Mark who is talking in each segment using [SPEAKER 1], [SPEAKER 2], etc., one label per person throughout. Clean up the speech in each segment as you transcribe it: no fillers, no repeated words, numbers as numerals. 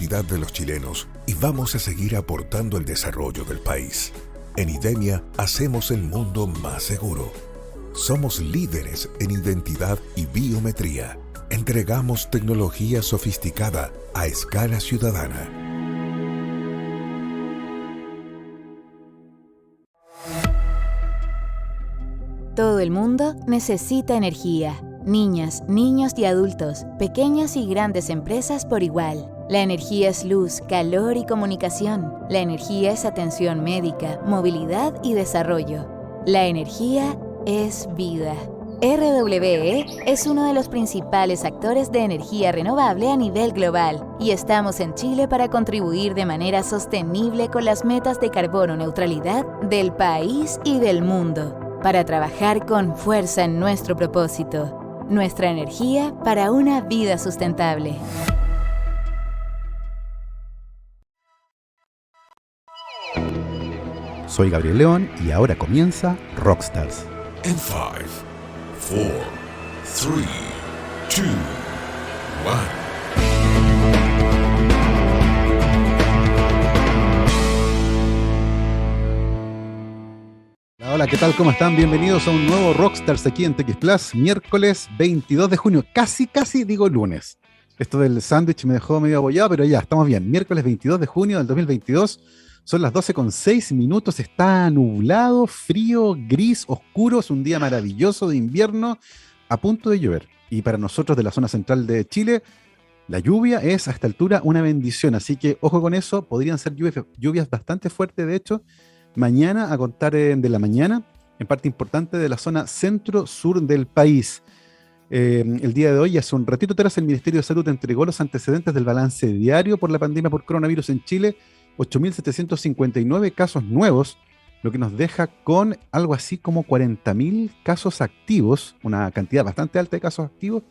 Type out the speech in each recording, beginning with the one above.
[SPEAKER 1] identidad de los chilenos y vamos a seguir aportando el desarrollo del país. En IDEMIA hacemos el mundo más seguro. Somos líderes en identidad y biometría. Entregamos tecnología sofisticada a escala ciudadana.
[SPEAKER 2] Todo el mundo necesita energía. Niñas, niños y adultos, pequeñas y grandes empresas por igual. La energía es luz, calor y comunicación. La energía es atención médica, movilidad y desarrollo. La energía es vida. RWE es uno de los principales actores de energía renovable a nivel global y estamos en Chile para contribuir de manera sostenible con las metas de carbono neutralidad del país y del mundo, para trabajar con fuerza en nuestro propósito. Nuestra energía para una vida sustentable.
[SPEAKER 3] Soy Gabriel León y ahora comienza Rockstars.
[SPEAKER 1] En 5, 4, 3, 2, 1.
[SPEAKER 3] Hola, ¿qué tal? ¿Cómo están? Bienvenidos a un nuevo Rockstars aquí en TX Plus, miércoles 22 de junio, casi digo lunes. Esto del sándwich me dejó medio abollado, pero ya, estamos bien. Miércoles 22 de junio del 2022, son las 12:06, está nublado, frío, gris, oscuro, es un día maravilloso de invierno, a punto de llover. Y para nosotros de la zona central de Chile, la lluvia es a esta altura una bendición, así que ojo con eso, podrían ser lluvias bastante fuertes, de hecho. Mañana, a contar de la mañana, en parte importante de la zona centro-sur del país. El día de hoy, hace un ratito atrás, el Ministerio de Salud entregó los antecedentes del balance diario por la pandemia por coronavirus en Chile, 8.759 casos nuevos, lo que nos deja con algo así como 40.000 casos activos, una cantidad bastante alta de casos activos,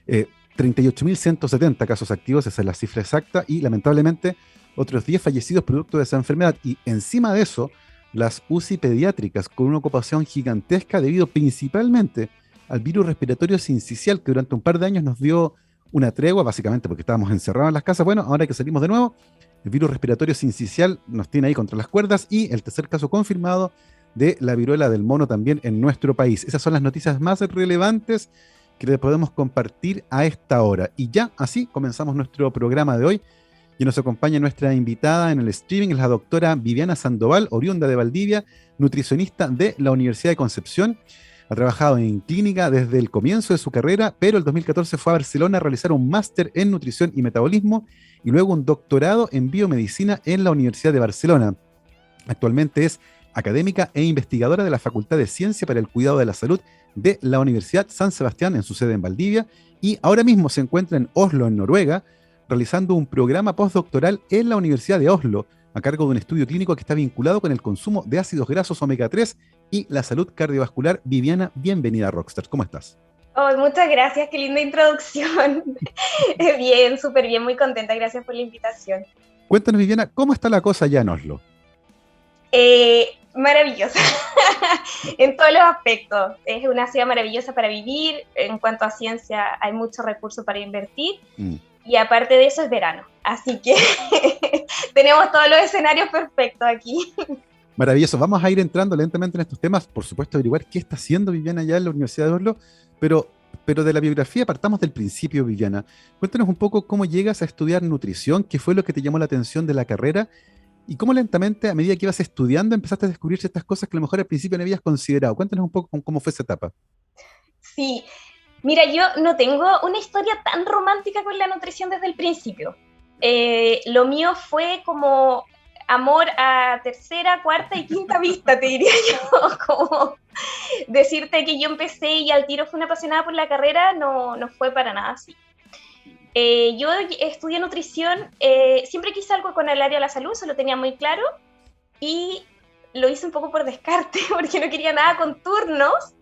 [SPEAKER 3] 38.170 casos activos, esa es la cifra exacta, y lamentablemente otros 10 fallecidos producto de esa enfermedad. Y encima de eso, las UCI pediátricas con una ocupación gigantesca debido principalmente al virus respiratorio sincicial que durante un par de años nos dio una tregua, básicamente porque estábamos encerrados en las casas. Bueno, ahora que salimos de nuevo, el virus respiratorio sincicial nos tiene ahí contra las cuerdas y el tercer caso confirmado de la viruela del mono también en nuestro país. Esas son las noticias más relevantes que les podemos compartir a esta hora. Y ya así comenzamos nuestro programa de hoy. Y nos acompaña nuestra invitada en el streaming, es la doctora Viviana Sandoval, oriunda de Valdivia, nutricionista de la Universidad de Concepción. Ha trabajado en clínica desde el comienzo de su carrera, pero el 2014 fue a Barcelona a realizar un máster en nutrición y metabolismo y luego un doctorado en biomedicina en la Universidad de Barcelona. Actualmente es académica e investigadora de la Facultad de Ciencia para el Cuidado de la Salud de la Universidad San Sebastián en su sede en Valdivia y ahora mismo se encuentra en Oslo, en Noruega, realizando un programa postdoctoral en la Universidad de Oslo, a cargo de un estudio clínico que está vinculado con el consumo de ácidos grasos omega 3 y la salud cardiovascular. Viviana, bienvenida a Rockstars. ¿Cómo estás?
[SPEAKER 4] Oh, muchas gracias, qué linda introducción. Bien, súper bien, muy contenta, gracias por la invitación.
[SPEAKER 3] Cuéntanos, Viviana, ¿cómo está la cosa allá en Oslo?
[SPEAKER 4] Maravillosa, en todos los aspectos. Es una ciudad maravillosa para vivir, en cuanto a ciencia hay mucho recurso para invertir. Y aparte de eso es verano, así que tenemos todos los escenarios perfectos aquí.
[SPEAKER 3] Maravilloso, vamos a ir entrando lentamente en estos temas, por supuesto averiguar qué está haciendo Viviana allá en la Universidad de Oslo, pero de la biografía partamos del principio, Viviana. Cuéntanos un poco cómo llegas a estudiar nutrición, qué fue lo que te llamó la atención de la carrera y cómo lentamente, a medida que ibas estudiando, empezaste a descubrir ciertas cosas que a lo mejor al principio no habías considerado. Cuéntanos un poco cómo fue esa etapa.
[SPEAKER 4] Sí. Mira, yo no tengo una historia tan romántica con la nutrición desde el principio. Lo mío fue como amor a tercera, cuarta y quinta vista, te diría yo. Como decirte que yo empecé y al tiro fui una apasionada por la carrera, no fue para nada así. Yo estudié nutrición, siempre quise algo con el área de la salud, se lo tenía muy claro, y lo hice un poco por descarte, porque no quería nada con turnos,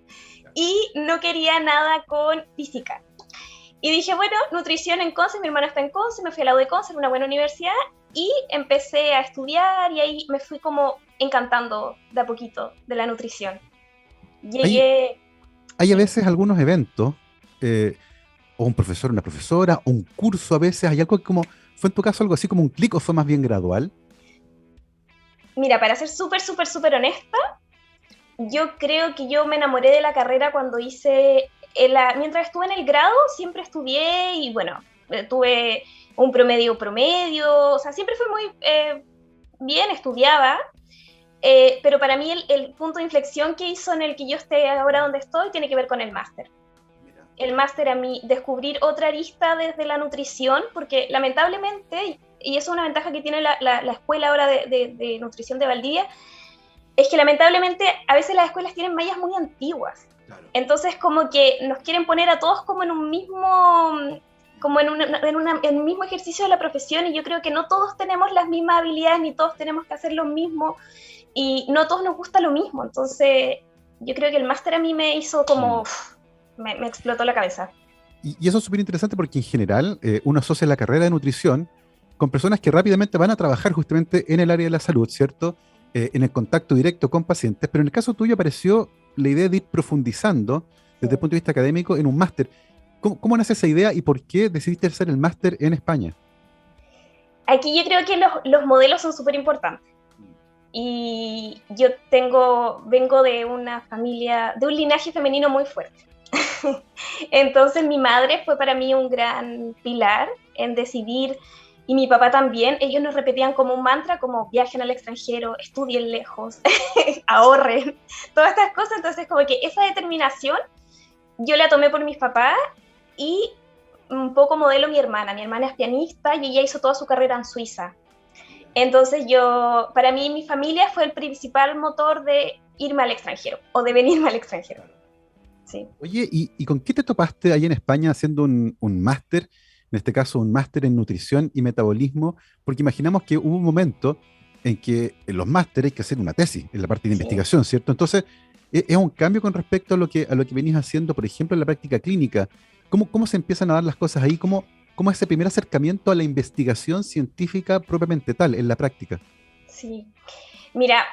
[SPEAKER 4] y no quería nada con física. Y dije, bueno, nutrición en Conce, mi hermano está en Conce, me fui a la U de Conce, en una buena universidad, y empecé a estudiar, y ahí me fui como encantando de a poquito de la nutrición. Llegué...
[SPEAKER 3] Hay a veces algunos eventos, o un profesor, una profesora, o un curso a veces, hay algo que como ¿Fue en tu caso algo así como un clic o fue más bien gradual?
[SPEAKER 4] Mira, para ser súper, súper, súper honesta, yo creo que yo me enamoré de la carrera cuando mientras estuve en el grado, siempre estudié y bueno, tuve un promedio, o sea, siempre fue muy bien, estudiaba, pero para mí el punto de inflexión que hizo en el que yo esté ahora donde estoy tiene que ver con el máster. El máster a mí, descubrir otra arista desde la nutrición, porque lamentablemente, y eso es una ventaja que tiene la escuela ahora de nutrición de Valdivia, es que lamentablemente a veces las escuelas tienen mallas muy antiguas. Claro. Entonces como que nos quieren poner a todos como en un mismo, como en un mismo ejercicio de la profesión, y yo creo que no todos tenemos las mismas habilidades, ni todos tenemos que hacer lo mismo, y no a todos nos gusta lo mismo. Entonces yo creo que el máster a mí me hizo como... Me explotó la cabeza.
[SPEAKER 3] Y eso es súper interesante porque en general uno asocia la carrera de nutrición con personas que rápidamente van a trabajar justamente en el área de la salud, ¿cierto? En el contacto directo con pacientes, pero en el caso tuyo apareció la idea de ir profundizando desde el punto de vista académico en un máster. ¿Cómo nace esa idea y por qué decidiste hacer el máster en España?
[SPEAKER 4] Aquí yo creo que los modelos son súper importantes. Y yo vengo de una familia, de un linaje femenino muy fuerte. Entonces mi madre fue para mí un gran pilar en decidir, y mi papá también. Ellos nos repetían como un mantra, como viajen al extranjero, estudien lejos, ahorren, todas estas cosas. Entonces como que esa determinación yo la tomé por mis papás, y un poco modelo mi hermana es pianista y ella hizo toda su carrera en Suiza. Entonces para mí mi familia fue el principal motor de irme al extranjero o de venirme al extranjero. Sí.
[SPEAKER 3] Oye, ¿y con qué te topaste ahí en España haciendo un máster, en este caso un máster en nutrición y metabolismo? Porque imaginamos que hubo un momento en que en los másteres hay que hacer una tesis en la parte de investigación, ¿cierto? Entonces, es un cambio con respecto a lo que venís haciendo, por ejemplo, en la práctica clínica. ¿Cómo se empiezan a dar las cosas ahí? ¿Cómo es ese primer acercamiento a la investigación científica propiamente tal, en la práctica?
[SPEAKER 4] Sí, mira,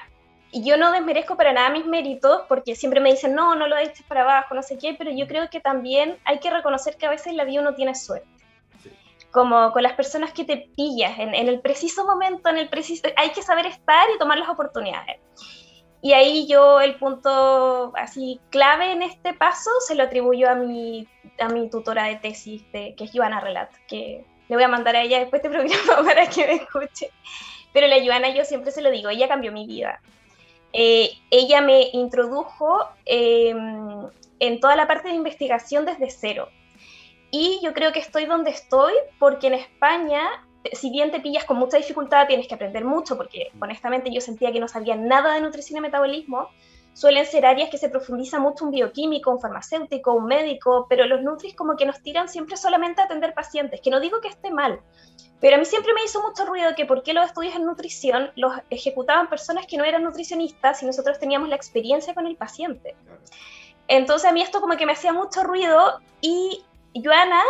[SPEAKER 4] yo no desmerezco para nada mis méritos, porque siempre me dicen, no lo eches para abajo, no sé qué, pero yo creo que también hay que reconocer que a veces en la vida uno tiene suerte. Sí. Como con las personas que te pillas en el preciso momento, hay que saber estar y tomar las oportunidades. Y ahí yo el punto así clave en este paso se lo atribuyo a mi tutora de tesis, que es Joana Relat, que le voy a mandar a ella después de este programa para que me escuche. Pero la Joana, yo siempre se lo digo, ella cambió mi vida. Ella me introdujo en toda la parte de investigación desde cero. Y yo creo que estoy donde estoy porque en España, si bien te pillas con mucha dificultad, tienes que aprender mucho, porque honestamente yo sentía que no sabía nada de nutrición y metabolismo. Suelen ser áreas que se profundiza mucho un bioquímico, un farmacéutico, un médico, pero los nutris como que nos tiran siempre solamente a atender pacientes, que no digo que esté mal, pero a mí siempre me hizo mucho ruido que por qué los estudios en nutrición los ejecutaban personas que no eran nutricionistas y nosotros teníamos la experiencia con el paciente. Entonces a mí esto como que me hacía mucho ruido, y Joana,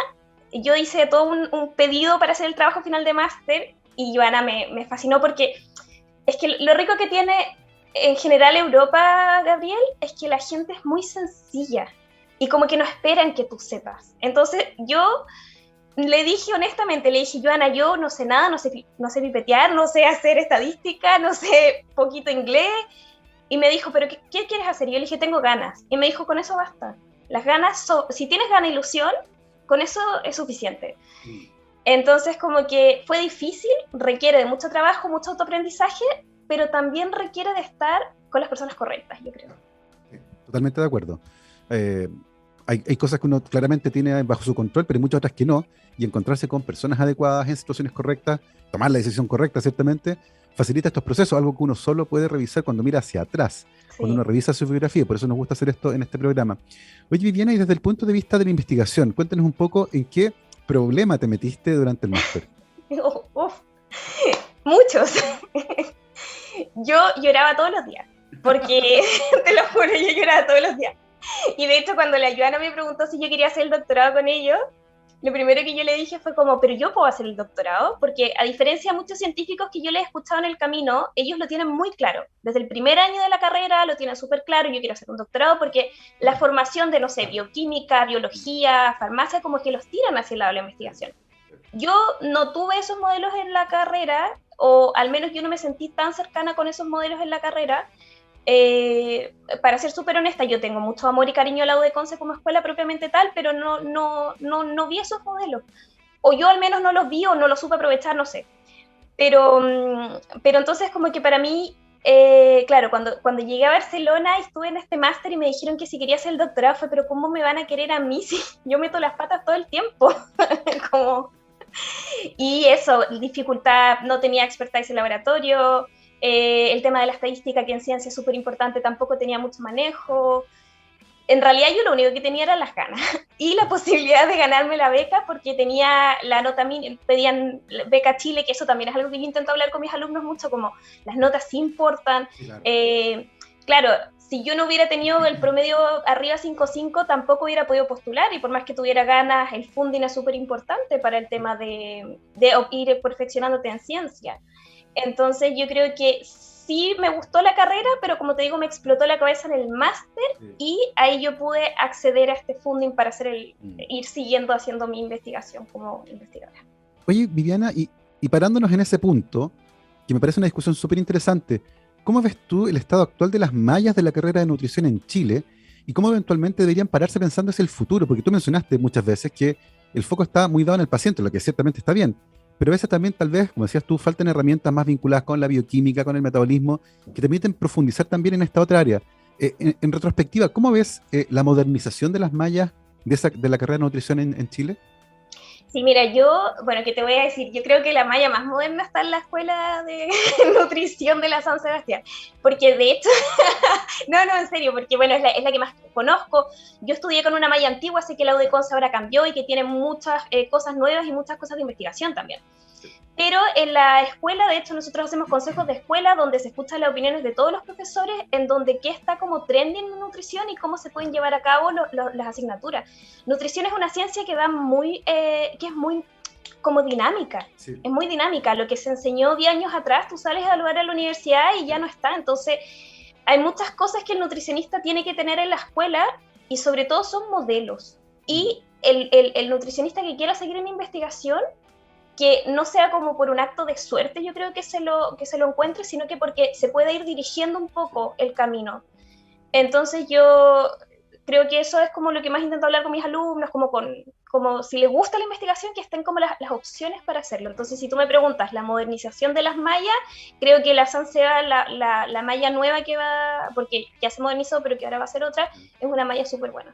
[SPEAKER 4] yo hice todo un pedido para hacer el trabajo final de máster, y Joana me fascinó porque es que lo rico que tiene en general Europa, Gabriel, es que la gente es muy sencilla y como que no esperan que tú sepas. Entonces yo le dije honestamente, Joana, yo no sé nada, no sé pipetear, no sé hacer estadística, no sé poquito inglés. Y me dijo, ¿pero qué quieres hacer? Y yo le dije, tengo ganas. Y me dijo, con eso basta. Las ganas, si tienes ganas e ilusión, con eso es suficiente. Entonces como que fue difícil, requiere de mucho trabajo, mucho autoaprendizaje, pero también requiere de estar con las personas correctas, yo creo.
[SPEAKER 3] Totalmente de acuerdo. Hay cosas que uno claramente tiene bajo su control, pero hay muchas otras que no, y encontrarse con personas adecuadas en situaciones correctas, tomar la decisión correcta, ciertamente, facilita estos procesos, algo que uno solo puede revisar cuando mira hacia atrás, cuando uno revisa su biografía, por eso nos gusta hacer esto en este programa. Oye, Viviana, y desde el punto de vista de la investigación, cuéntanos un poco en qué problema te metiste durante el máster.
[SPEAKER 4] Muchos. Yo lloraba todos los días, porque te lo juro, yo lloraba todos los días. Y de hecho, cuando la Joana me preguntó si yo quería hacer el doctorado con ellos, lo primero que yo le dije fue como, pero yo puedo hacer el doctorado, porque a diferencia de muchos científicos que yo les he escuchado en el camino, ellos lo tienen muy claro. Desde el primer año de la carrera lo tienen súper claro, yo quiero hacer un doctorado, porque la formación de, no sé, bioquímica, biología, farmacia, como que los tiran hacia el lado de la investigación. yo no tuve esos modelos en la carrera, o al menos yo no me sentí tan cercana con esos modelos en la carrera. Para ser súper honesta, yo tengo mucho amor y cariño a la U de Conce como escuela propiamente tal, pero no vi esos modelos. O yo al menos no los vi o no los supe aprovechar, no sé. Pero entonces como que para mí, claro, cuando llegué a Barcelona estuve en este máster y me dijeron que si quería hacer el doctorado fue, pero ¿cómo me van a querer a mí si yo meto las patas todo el tiempo? Como... Y eso, dificultad, no tenía expertise en laboratorio, el tema de la estadística, que en ciencia es súper importante, tampoco tenía mucho manejo. En realidad yo lo único que tenía eran las ganas y la posibilidad de ganarme la beca, porque tenía la nota mínima, pedían beca Chile, que eso también es algo que yo intento hablar con mis alumnos mucho, como las notas sí importan. Sí, claro. Claro, si yo no hubiera tenido el promedio arriba 5.5, tampoco hubiera podido postular, y por más que tuviera ganas, el funding es súper importante para el tema de ir perfeccionándote en ciencia. Entonces yo creo que sí me gustó la carrera, pero como te digo, me explotó la cabeza en el máster, y ahí yo pude acceder a este funding para hacer ir siguiendo haciendo mi investigación como investigadora.
[SPEAKER 3] Oye, Viviana, y parándonos en ese punto, que me parece una discusión súper interesante, ¿cómo ves tú el estado actual de las mallas de la carrera de nutrición en Chile y cómo eventualmente deberían pararse pensando hacia el futuro? Porque tú mencionaste muchas veces que el foco está muy dado en el paciente, lo que ciertamente está bien, pero a veces también tal vez, como decías tú, faltan herramientas más vinculadas con la bioquímica, con el metabolismo, que te permiten profundizar también en esta otra área. En retrospectiva, ¿cómo ves la modernización de las mallas de la carrera de nutrición en Chile?
[SPEAKER 4] Sí, mira, ¿qué te voy a decir? Yo creo que la malla más moderna está en la escuela de nutrición de la San Sebastián, porque de hecho, no, en serio, porque bueno, es la que más conozco. Yo estudié con una malla antigua, sé que la U de Conce ahora cambió y que tiene muchas cosas nuevas y muchas cosas de investigación también. Pero en la escuela, de hecho, nosotros hacemos consejos de escuela donde se escuchan las opiniones de todos los profesores, en donde qué está como trending en nutrición y cómo se pueden llevar a cabo las asignaturas. Nutrición es una ciencia que es muy como dinámica, sí. Es muy dinámica. Lo que se enseñó 10 años atrás, tú sales a evaluar a la universidad y ya no está. Entonces, hay muchas cosas que el nutricionista tiene que tener en la escuela, y sobre todo son modelos. Y el nutricionista que quiera seguir en investigación, que no sea como por un acto de suerte, yo creo que se lo encuentre, sino que porque se puede ir dirigiendo un poco el camino. Entonces yo creo que eso es como lo que más intento hablar con mis alumnos, como si les gusta la investigación, que estén como las opciones para hacerlo. Entonces, si tú me preguntas la modernización de las mallas, creo que la SANSEBA, la malla nueva que va, porque ya se modernizó, pero que ahora va a ser otra, es una malla súper buena.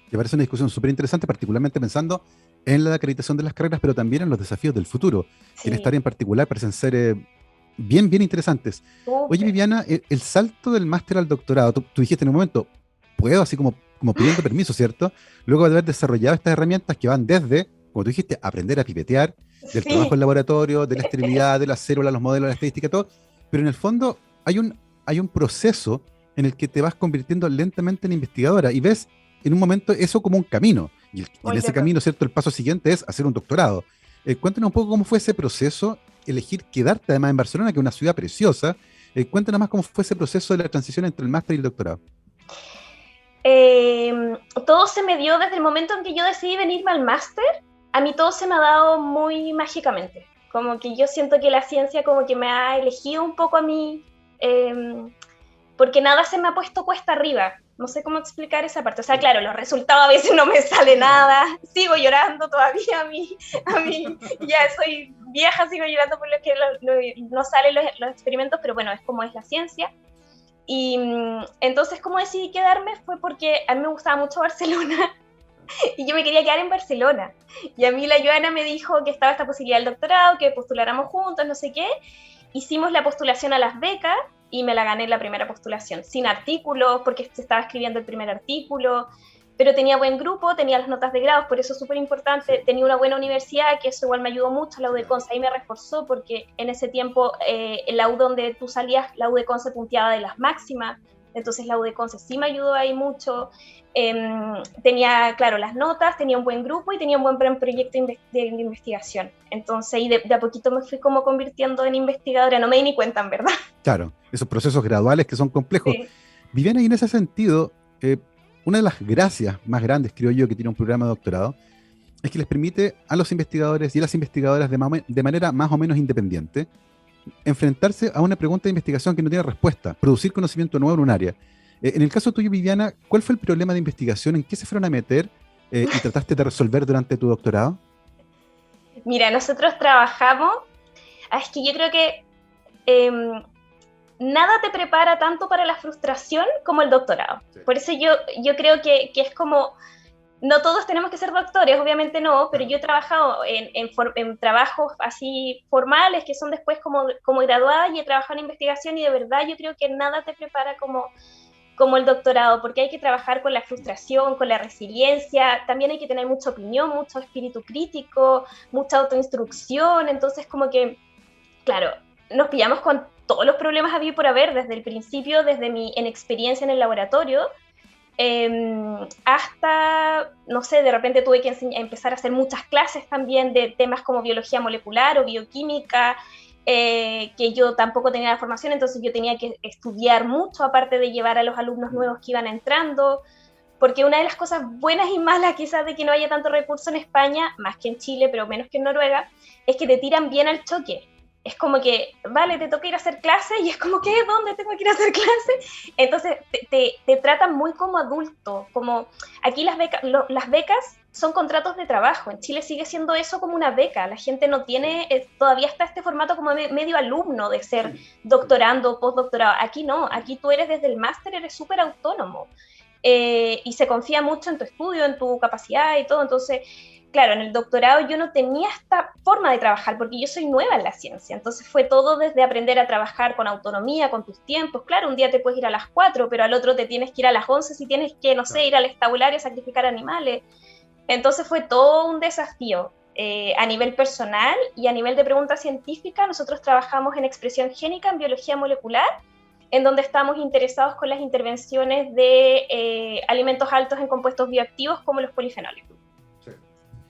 [SPEAKER 3] Me parece una discusión súper interesante, particularmente pensando en la acreditación de las carreras, pero también en los desafíos del futuro, sí. Que en esta área en particular parecen ser bien interesantes. Oye, Viviana, el salto del máster al doctorado, tú dijiste en un momento, puedo, así como pidiendo permiso, ¿cierto? Luego de haber desarrollado estas herramientas que van desde, como tú dijiste, aprender a pipetear, del trabajo en laboratorio, de la esterilidad, de las células, los modelos, la estadística, todo, pero en el fondo hay un proceso en el que te vas convirtiendo lentamente en investigadora y ves en un momento eso como un camino. Y en ese camino, ¿cierto? El paso siguiente es hacer un doctorado. Cuéntanos un poco cómo fue ese proceso, elegir quedarte además en Barcelona, que es una ciudad preciosa. Cuéntanos más cómo fue ese proceso de la transición entre el máster y el doctorado.
[SPEAKER 4] Todo se me dio desde el momento en que yo decidí venirme al máster. A mí todo se me ha dado muy mágicamente. Como que yo siento que la ciencia como que me ha elegido un poco a mí, porque nada se me ha puesto cuesta arriba. No sé cómo explicar esa parte. O sea, claro, los resultados a veces no me sale nada. Sigo llorando todavía a mí ya soy vieja, sigo llorando por lo que no salen los experimentos, pero bueno, es como es la ciencia. Y entonces, ¿cómo decidí quedarme? Fue porque a mí me gustaba mucho Barcelona y yo me quería quedar en Barcelona. Y a mí la Joana me dijo que estaba esta posibilidad del doctorado, que postuláramos juntos, no sé qué. Hicimos la postulación a las becas y me la gané en la primera postulación, sin artículos, porque se estaba escribiendo el primer artículo, pero tenía buen grupo, tenía las notas de grados, por eso es súper importante, tenía una buena universidad, que eso igual me ayudó mucho, la U de Conce ahí me reforzó, porque en ese tiempo la U donde tú salías, la U de Conce punteaba de las máximas, entonces la U de Conce sí me ayudó ahí mucho. Tenía, claro, las notas, tenía un buen grupo y tenía un buen proyecto de investigación. Entonces, y de a poquito me fui como convirtiendo en investigadora, no me di ni cuenta, en verdad.
[SPEAKER 3] Claro, esos procesos graduales que son complejos. Sí. Viviana, y en ese sentido, una de las gracias más grandes, creo yo, que tiene un programa de doctorado, es que les permite a los investigadores y a las investigadoras de manera más o menos independiente enfrentarse a una pregunta de investigación que no tiene respuesta, producir conocimiento nuevo en un área. En el caso tuyo, Viviana, ¿cuál fue el problema de investigación? ¿En qué se fueron a meter y trataste de resolver durante tu doctorado?
[SPEAKER 4] Mira, nosotros trabajamos, es que yo creo que nada te prepara tanto para la frustración como el doctorado. Sí. Por eso yo creo que es como, no todos tenemos que ser doctores, obviamente no, pero yo he trabajado en trabajos así formales que son después como graduada, y he trabajado en investigación, y de verdad yo creo que nada te prepara como el doctorado, porque hay que trabajar con la frustración, con la resiliencia, también hay que tener mucha opinión, mucho espíritu crítico, mucha autoinstrucción. Entonces como que, claro, nos pillamos con todos los problemas habido por haber desde el principio, desde mi experiencia en el laboratorio, hasta, no sé, de repente tuve que empezar a hacer muchas clases también de temas como biología molecular o bioquímica, que yo tampoco tenía la formación, entonces yo tenía que estudiar mucho, aparte de llevar a los alumnos nuevos que iban entrando, porque una de las cosas buenas y malas quizás de que no haya tanto recurso en España, más que en Chile, pero menos que en Noruega, es que te tiran bien al choque. Es como que, vale, te toca ir a hacer clase, y es como que, ¿dónde tengo que ir a hacer clase? Entonces te tratan muy como adulto, como aquí las becas son contratos de trabajo. En Chile sigue siendo eso como una beca. La gente no tiene, todavía está este formato como medio alumno de ser doctorando o postdoctorado. Aquí no, aquí tú eres desde el máster, eres súper autónomo. Y se confía mucho en tu estudio, en tu capacidad y todo. Entonces, claro, en el doctorado yo no tenía esta forma de trabajar porque yo soy nueva en la ciencia. Entonces fue todo desde aprender a trabajar con autonomía, con tus tiempos. Claro, un día te puedes ir a las 4, pero al otro te tienes que ir a las 11 si tienes que, no sé, ir al estabulario a sacrificar animales. Entonces fue todo un desafío a nivel personal, y a nivel de pregunta científica. Nosotros trabajamos en expresión génica, en biología molecular, en donde estamos interesados con las intervenciones de alimentos altos en compuestos bioactivos como los polifenoles. Sí.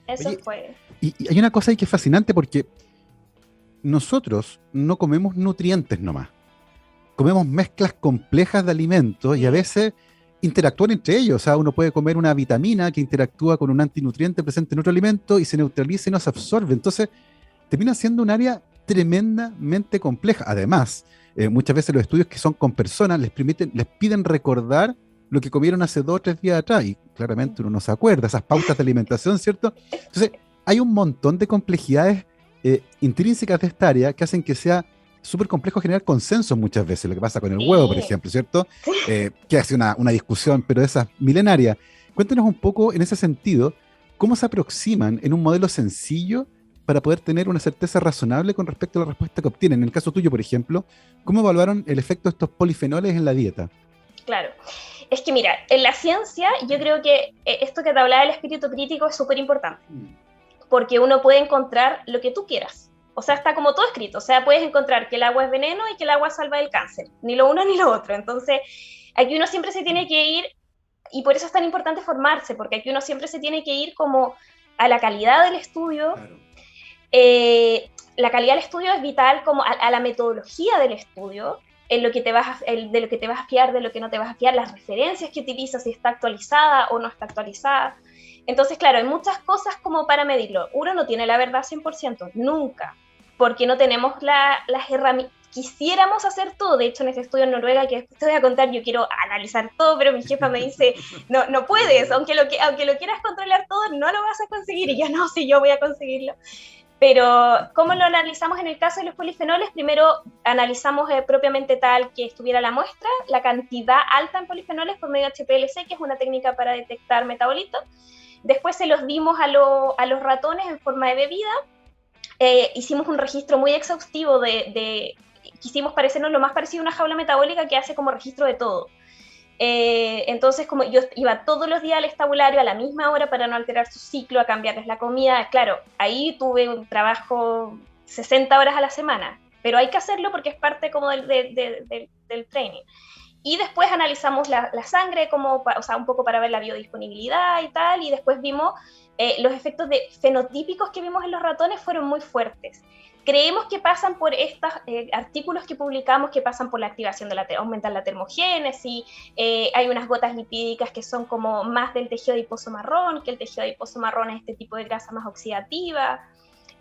[SPEAKER 4] Eso fue.
[SPEAKER 3] Y hay una cosa ahí que es fascinante, porque nosotros no comemos nutrientes nomás. Comemos mezclas complejas de alimentos, y a veces interactúan entre ellos. O sea, uno puede comer una vitamina que interactúa con un antinutriente presente en otro alimento y se neutraliza y no se absorbe. Entonces, termina siendo un área tremendamente compleja. Además, muchas veces los estudios que son con personas les piden recordar lo que comieron hace 2 o 3 días atrás, y claramente uno no se acuerda, esas pautas de alimentación, ¿cierto? Entonces, hay un montón de complejidades intrínsecas de esta área que hacen que sea súper complejo generar consenso muchas veces. Lo que pasa con el huevo, por ejemplo, ¿cierto? Que hace una discusión, pero de esas milenarias. Cuéntanos un poco en ese sentido, ¿cómo se aproximan en un modelo sencillo para poder tener una certeza razonable con respecto a la respuesta que obtienen? En el caso tuyo, por ejemplo, ¿cómo evaluaron el efecto de estos polifenoles en la dieta?
[SPEAKER 4] Claro, es que mira, en la ciencia yo creo que esto que te hablaba del espíritu crítico es súper importante, porque uno puede encontrar lo que tú quieras. O sea, está como todo escrito. O sea, puedes encontrar que el agua es veneno y que el agua salva del cáncer. Ni lo uno ni lo otro. Entonces, aquí uno siempre se tiene que ir, y por eso es tan importante formarse, porque aquí uno siempre se tiene que ir como a la calidad del estudio. Claro. La calidad del estudio es vital, como a la metodología del estudio, en lo que de lo que te vas a fiar, de lo que no te vas a fiar, las referencias que utilizas, si está actualizada o no está actualizada. Entonces, claro, hay muchas cosas como para medirlo. Uno no tiene la verdad 100%, nunca, porque no tenemos las herramientas. Quisiéramos hacer todo. De hecho, en ese estudio en Noruega, que después te voy a contar, yo quiero analizar todo, pero mi jefa me dice, no puedes, aunque lo quieras controlar todo, no lo vas a conseguir. Y yo, no, sí, yo voy a conseguirlo. Pero, ¿cómo lo analizamos en el caso de los polifenoles? Primero, analizamos propiamente tal que estuviera la muestra, la cantidad alta en polifenoles por medio de HPLC, que es una técnica para detectar metabolitos. Después se los dimos a los ratones en forma de bebida. Hicimos un registro muy exhaustivo quisimos parecernos lo más parecido a una jaula metabólica que hace como registro de todo. Entonces, como yo iba todos los días al estabulario a la misma hora para no alterar su ciclo, a cambiarles la comida, claro, ahí tuve un trabajo 60 horas a la semana, pero hay que hacerlo porque es parte como del training. Y después analizamos la sangre, o sea, un poco para ver la biodisponibilidad y tal, y después vimos los efectos fenotípicos que vimos en los ratones fueron muy fuertes. Creemos que pasan por estos artículos que publicamos, que pasan por la activación aumentan la termogénesis, hay unas gotas lipídicas que son como más del tejido adiposo marrón, que el tejido adiposo marrón es este tipo de grasa más oxidativa.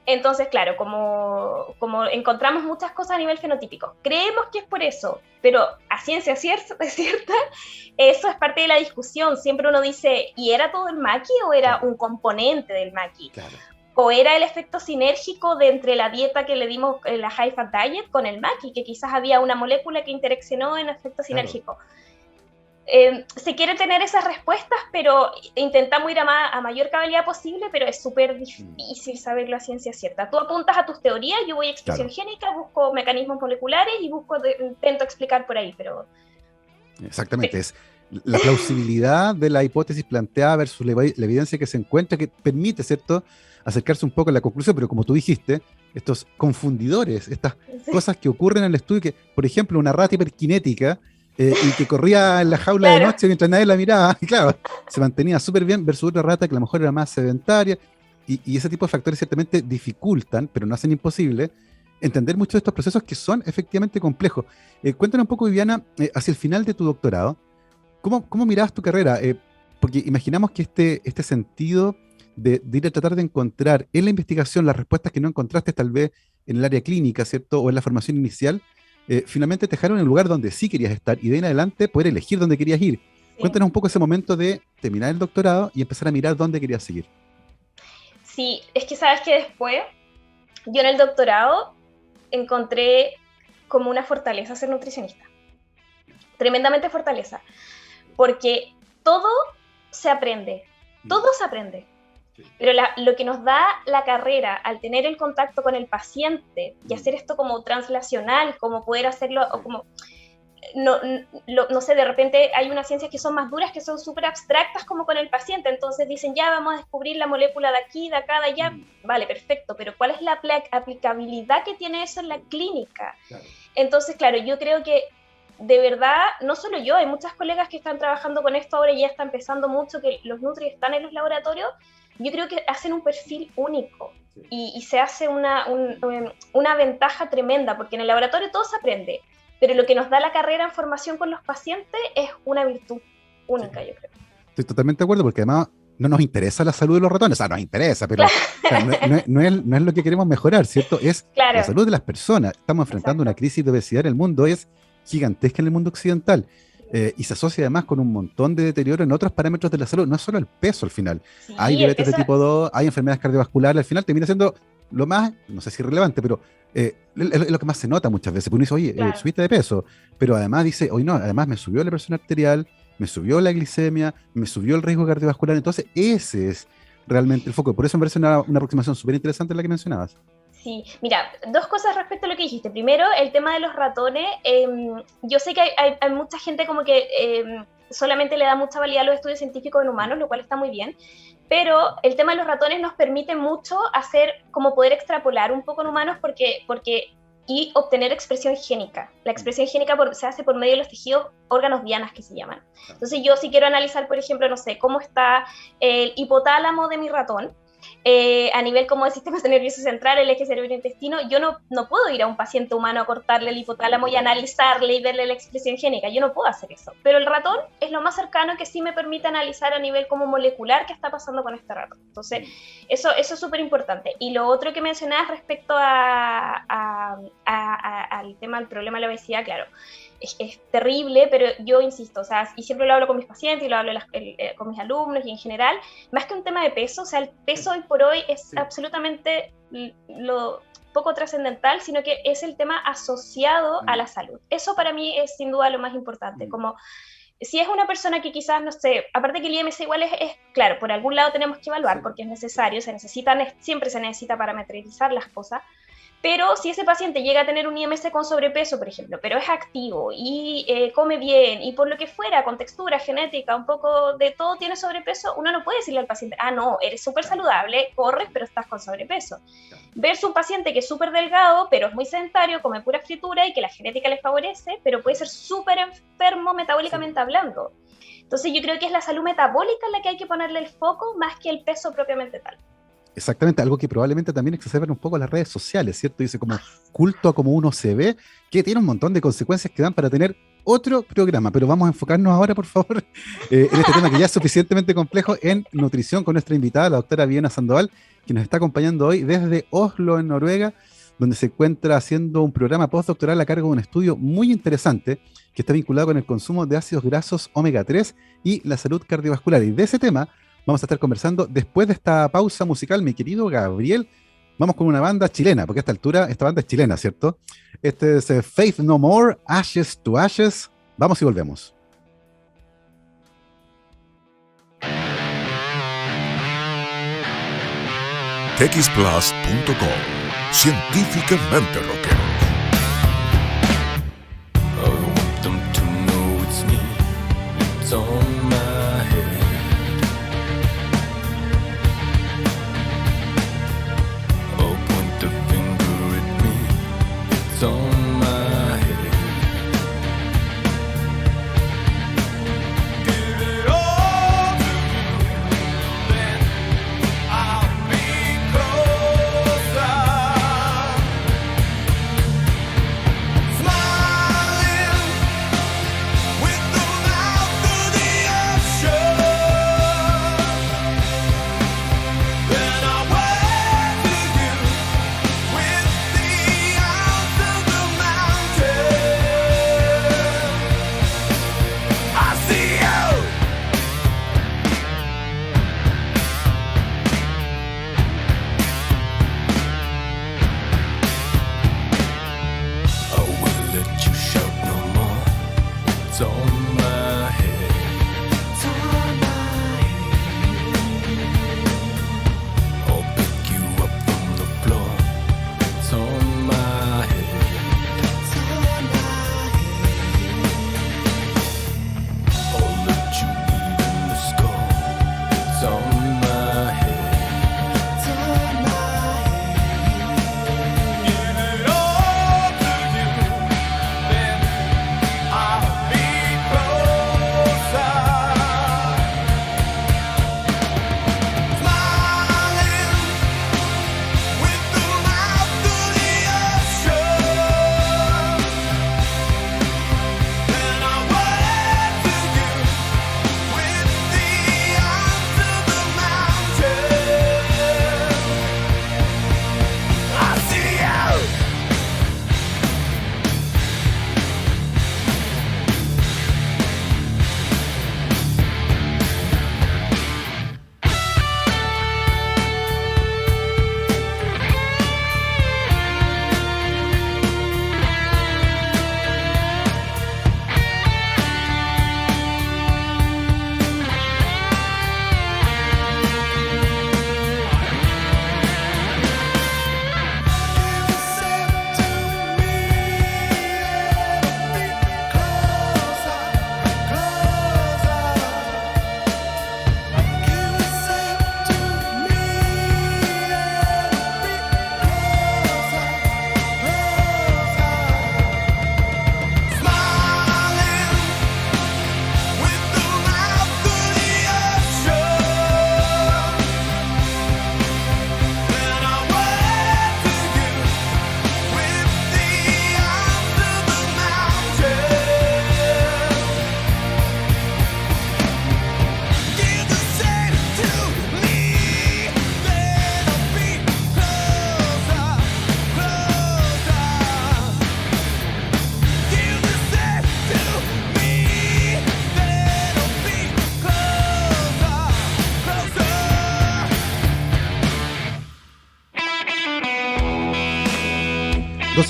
[SPEAKER 4] Entonces, claro, como encontramos muchas cosas a nivel fenotípico, creemos que es por eso, pero a ciencia cierta, eso es parte de la discusión. Siempre uno dice, ¿y era todo el maqui o era un componente del maqui?
[SPEAKER 3] Claro.
[SPEAKER 4] ¿O era el efecto sinérgico de entre la dieta que le dimos, la High Fat Diet, con el maqui, que quizás había una molécula que interaccionó en efecto sinérgico? Se quiere tener esas respuestas, pero intentamos ir a mayor cabalidad posible, pero es súper difícil saberlo a ciencia cierta. Tú apuntas a tus teorías, yo voy a expresión génica, busco mecanismos moleculares y intento explicar por ahí, pero...
[SPEAKER 3] Exactamente, es la plausibilidad de la hipótesis planteada versus la evidencia que se encuentra, que permite, ¿cierto?, acercarse un poco a la conclusión, pero como tú dijiste, estos confundidores, estas cosas que ocurren en el estudio, que, por ejemplo, una rata hiperkinética, y que corría en la jaula de noche mientras nadie la miraba, y claro, se mantenía súper bien versus otra rata que a lo mejor era más sedentaria, y ese tipo de factores ciertamente dificultan, pero no hacen imposible, entender muchos de estos procesos que son efectivamente complejos. Cuéntanos un poco, Viviana, hacia el final de tu doctorado, ¿cómo mirabas tu carrera? Porque imaginamos que este sentido de ir a tratar de encontrar en la investigación las respuestas que no encontraste tal vez en el área clínica, ¿cierto?, o en la formación inicial, finalmente te dejaron en el lugar donde sí querías estar y de ahí en adelante poder elegir dónde querías ir. Sí. Cuéntanos un poco ese momento de terminar el doctorado y empezar a mirar dónde querías seguir.
[SPEAKER 4] Sí, es que sabes que después, yo en el doctorado encontré como una fortaleza ser nutricionista. Tremendamente fortaleza. Porque todo se aprende. Todo se aprende. Pero lo que nos da la carrera al tener el contacto con el paciente y hacer esto como translacional, como poder hacerlo, o como, no sé, de repente hay unas ciencias que son más duras, que son súper abstractas como con el paciente, entonces dicen, ya vamos a descubrir la molécula de aquí, de acá, de allá, vale, perfecto, pero ¿cuál es la aplicabilidad que tiene eso en la clínica? Claro. Entonces, claro, yo creo que de verdad, no solo yo, hay muchas colegas que están trabajando con esto ahora y ya está empezando mucho, que los Nutri están en los laboratorios. Yo creo que hacen un perfil único y se hace una ventaja tremenda, porque en el laboratorio todo se aprende, pero lo que nos da la carrera en formación con los pacientes es una virtud única, yo creo.
[SPEAKER 3] Estoy totalmente de acuerdo, porque además no nos interesa la salud de los ratones, o sea, nos interesa, pero claro. O sea, no es lo que queremos mejorar, ¿cierto? Es la salud de las personas. Estamos enfrentando una crisis de obesidad en el mundo, es gigantesca en el mundo occidental. Y se asocia además con un montón de deterioro en otros parámetros de la salud, no es solo el peso al final. Sí, hay diabetes de tipo 2, hay enfermedades cardiovasculares, al final termina siendo lo más, no sé si irrelevante, pero es lo que más se nota muchas veces. Porque uno dice, oye, claro, subiste de peso, pero además dice, oye, no, además me subió la presión arterial, me subió la glicemia, me subió el riesgo cardiovascular, entonces ese es realmente el foco. Por eso me parece una aproximación súper interesante la que mencionabas.
[SPEAKER 4] Sí, mira, dos cosas respecto a lo que dijiste. Primero, el tema de los ratones. Yo sé que hay mucha gente como que solamente le da mucha validad a los estudios científicos en humanos, lo cual está muy bien, pero el tema de los ratones nos permite mucho hacer, como poder extrapolar un poco en humanos y obtener expresión génica. La expresión génica se hace por medio de los tejidos órganos dianas, que se llaman. Entonces yo si quiero analizar, por ejemplo, no sé, cómo está el hipotálamo de mi ratón, a nivel como del sistema nervioso central, el eje cerebro-intestino, yo no puedo ir a un paciente humano a cortarle el hipotálamo y analizarle y verle la expresión génica, yo no puedo hacer eso, pero el ratón es lo más cercano que sí me permite analizar a nivel como molecular qué está pasando con este ratón. Entonces eso es súper importante. Y lo otro que mencionabas respecto al tema del problema de la obesidad, claro, es terrible, pero yo insisto, o sea, y siempre lo hablo con mis pacientes y lo hablo con mis alumnos y en general, más que un tema de peso, o sea, el peso hoy por hoy es absolutamente lo poco trascendental, sino que es el tema asociado a la salud. Eso para mí es sin duda lo más importante, como si es una persona que quizás, no sé, aparte que el IMC igual es claro, por algún lado tenemos que evaluar porque es necesario, siempre se necesita parametrizar las cosas, Pero si ese paciente llega a tener un IMC con sobrepeso, por ejemplo, pero es activo y come bien y por lo que fuera, con textura, genética, un poco de todo tiene sobrepeso, uno no puede decirle al paciente, no, eres súper saludable, corres, pero estás con sobrepeso. Versus un paciente que es súper delgado, pero es muy sedentario, come pura fritura y que la genética le favorece, pero puede ser súper enfermo metabólicamente hablando. Entonces yo creo que es la salud metabólica en la que hay que ponerle el foco más que el peso propiamente tal.
[SPEAKER 3] Exactamente, algo que probablemente también exacerban un poco las redes sociales, ¿cierto? Dice como culto a cómo uno se ve, que tiene un montón de consecuencias que dan para tener otro programa, pero vamos a enfocarnos ahora, por favor, en este tema que ya es suficientemente complejo, en nutrición, con nuestra invitada, la doctora Viviana Sandoval, que nos está acompañando hoy desde Oslo, en Noruega, donde se encuentra haciendo un programa postdoctoral a cargo de un estudio muy interesante que está vinculado con el consumo de ácidos grasos omega 3 y la salud cardiovascular. Y de ese tema vamos a estar conversando después de esta pausa musical, mi querido Gabriel. Vamos con una banda chilena, porque a esta altura esta banda es chilena, ¿cierto? Este es Faith No More, Ashes to Ashes. Vamos y volvemos.
[SPEAKER 1] TXplus.com. Científicamente rockero.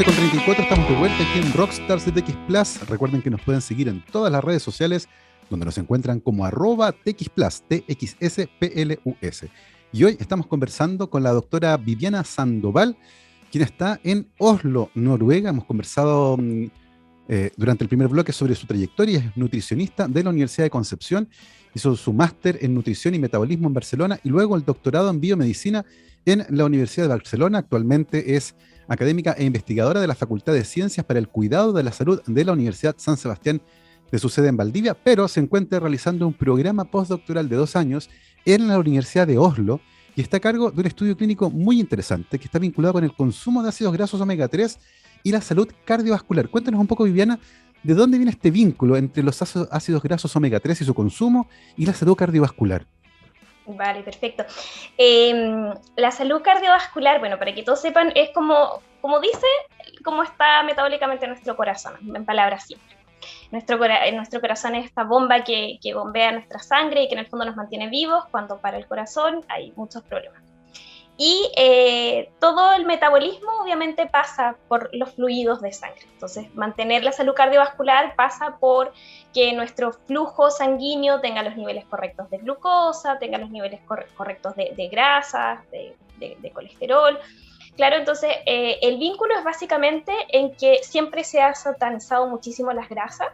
[SPEAKER 3] Con 34 estamos de vuelta aquí en Rockstars de TX Plus. Recuerden que nos pueden seguir en todas las redes sociales donde nos encuentran como @TX Plus, TXSPLUS. Y hoy estamos conversando con la doctora Viviana Sandoval, quien está en Oslo, Noruega. Hemos conversado durante el primer bloque sobre su trayectoria. Es nutricionista de la Universidad de Concepción, hizo su máster en nutrición y metabolismo en Barcelona y luego el doctorado en biomedicina en la Universidad de Barcelona. Actualmente es académica e investigadora de la Facultad de Ciencias para el Cuidado de la Salud de la Universidad San Sebastián de su sede en Valdivia, pero se encuentra realizando un programa postdoctoral de 2 años en la Universidad de Oslo y está a cargo de un estudio clínico muy interesante que está vinculado con el consumo de ácidos grasos omega 3 y la salud cardiovascular. Cuéntanos un poco, Viviana, ¿de dónde viene este vínculo entre los ácidos grasos omega 3 y su consumo y la salud cardiovascular?
[SPEAKER 4] Vale, perfecto. La salud cardiovascular, bueno, para que todos sepan, es como dice, cómo está metabólicamente nuestro corazón, en palabras simples. Nuestro corazón es esta bomba que bombea nuestra sangre y que en el fondo nos mantiene vivos. Cuando para el corazón hay muchos problemas. Y todo el metabolismo obviamente pasa por los fluidos de sangre. Entonces, mantener la salud cardiovascular pasa por que nuestro flujo sanguíneo tenga los niveles correctos de glucosa, tenga los niveles correctos de grasas, de colesterol. Claro, entonces el vínculo es básicamente en que siempre se ha satanizado muchísimo las grasas.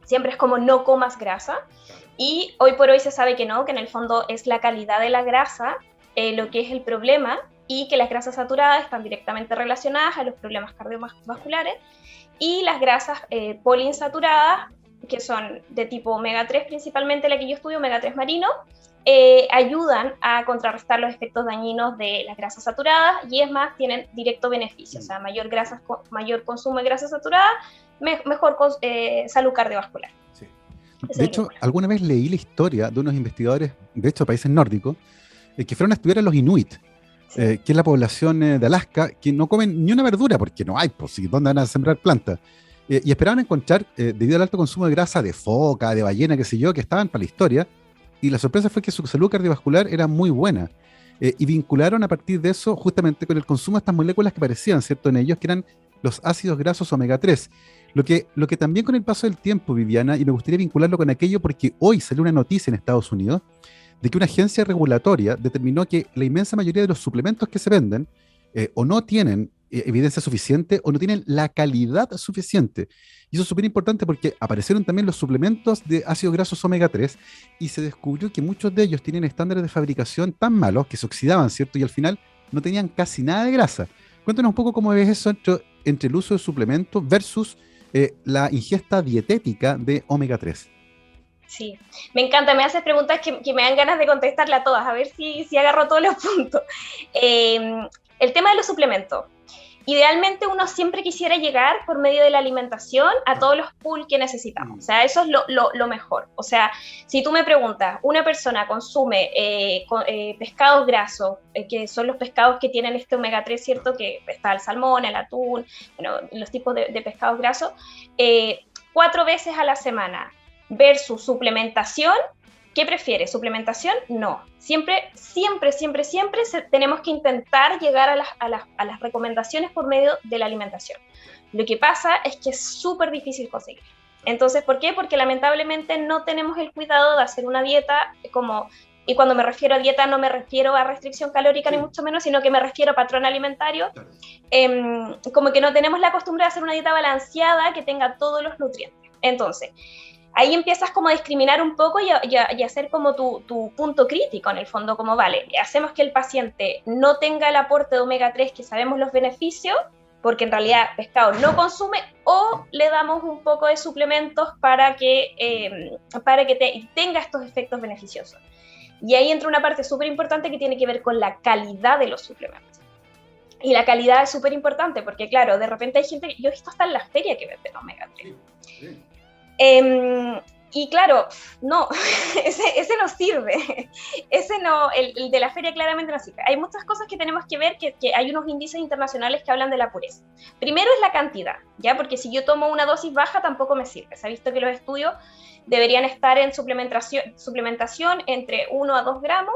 [SPEAKER 4] Siempre es como no comas grasa. Y hoy por hoy se sabe que no, que en el fondo es la calidad de la grasa lo que es el problema, y que las grasas saturadas están directamente relacionadas a los problemas cardiovasculares, y las grasas poliinsaturadas, que son de tipo omega 3, principalmente la que yo estudio, omega 3 marino, ayudan a contrarrestar los efectos dañinos de las grasas saturadas, y es más, tienen directo beneficio, o sea, mayor consumo de grasas saturadas, mejor salud cardiovascular.
[SPEAKER 3] Sí. De hecho, alguna vez leí la historia de unos investigadores, de hecho, países nórdicos, que fueron a estudiar a los Inuit, que es la población de Alaska, que no comen ni una verdura, porque no hay, pues, ¿dónde van a sembrar plantas? Y esperaban encontrar, debido al alto consumo de grasa de foca, de ballena, qué sé yo, que estaban para la historia, y la sorpresa fue que su salud cardiovascular era muy buena, y vincularon a partir de eso justamente con el consumo de estas moléculas que aparecían, ¿cierto?, en ellos, que eran los ácidos grasos omega 3. Lo que también con el paso del tiempo, Viviana, y me gustaría vincularlo con aquello porque hoy salió una noticia en Estados Unidos de que una agencia regulatoria determinó que la inmensa mayoría de los suplementos que se venden o no tienen evidencia suficiente o no tienen la calidad suficiente. Y eso es súper importante porque aparecieron también los suplementos de ácidos grasos omega 3 y se descubrió que muchos de ellos tienen estándares de fabricación tan malos que se oxidaban, ¿cierto? Y al final no tenían casi nada de grasa. Cuéntanos un poco cómo ves eso entre el uso de suplementos versus la ingesta dietética de omega 3.
[SPEAKER 4] Sí, me encanta, me haces preguntas que me dan ganas de contestarle a todas, a ver si agarro todos los puntos. El tema de los suplementos. Idealmente uno siempre quisiera llegar por medio de la alimentación a todos los pools que necesitamos, o sea, eso es lo mejor. O sea, si tú me preguntas, una persona consume pescados grasos, que son los pescados que tienen este omega 3, ¿cierto? Que está el salmón, el atún, bueno, los tipos de pescados grasos, 4 veces a la semana, versus suplementación, ¿qué prefieres? ¿Suplementación? No. Siempre tenemos que intentar llegar a las recomendaciones por medio de la alimentación. Lo que pasa es que es súper difícil conseguir. Entonces, ¿por qué? Porque lamentablemente no tenemos el cuidado de hacer una dieta como... Y cuando me refiero a dieta no me refiero a restricción calórica ni mucho menos, sino que me refiero a patrón alimentario. Como que no tenemos la costumbre de hacer una dieta balanceada que tenga todos los nutrientes. Entonces, ahí empiezas como a discriminar un poco y hacer como tu punto crítico en el fondo, como vale, hacemos que el paciente no tenga el aporte de omega 3 que sabemos los beneficios, porque en realidad pescado no consume, o le damos un poco de suplementos para que tenga estos efectos beneficiosos. Y ahí entra una parte súper importante que tiene que ver con la calidad de los suplementos. Y la calidad es súper importante porque, claro, de repente hay gente, yo he visto hasta en la feria que venden omega 3. Sí. Y claro, no, ese no sirve, ese no, el de la feria claramente no sirve. Hay muchas cosas que tenemos que ver, que hay unos índices internacionales que hablan de la pureza. Primero es la cantidad, ¿ya? Porque si yo tomo una dosis baja tampoco me sirve. Se ha visto que los estudios deberían estar en suplementación entre 1 a 2 gramos,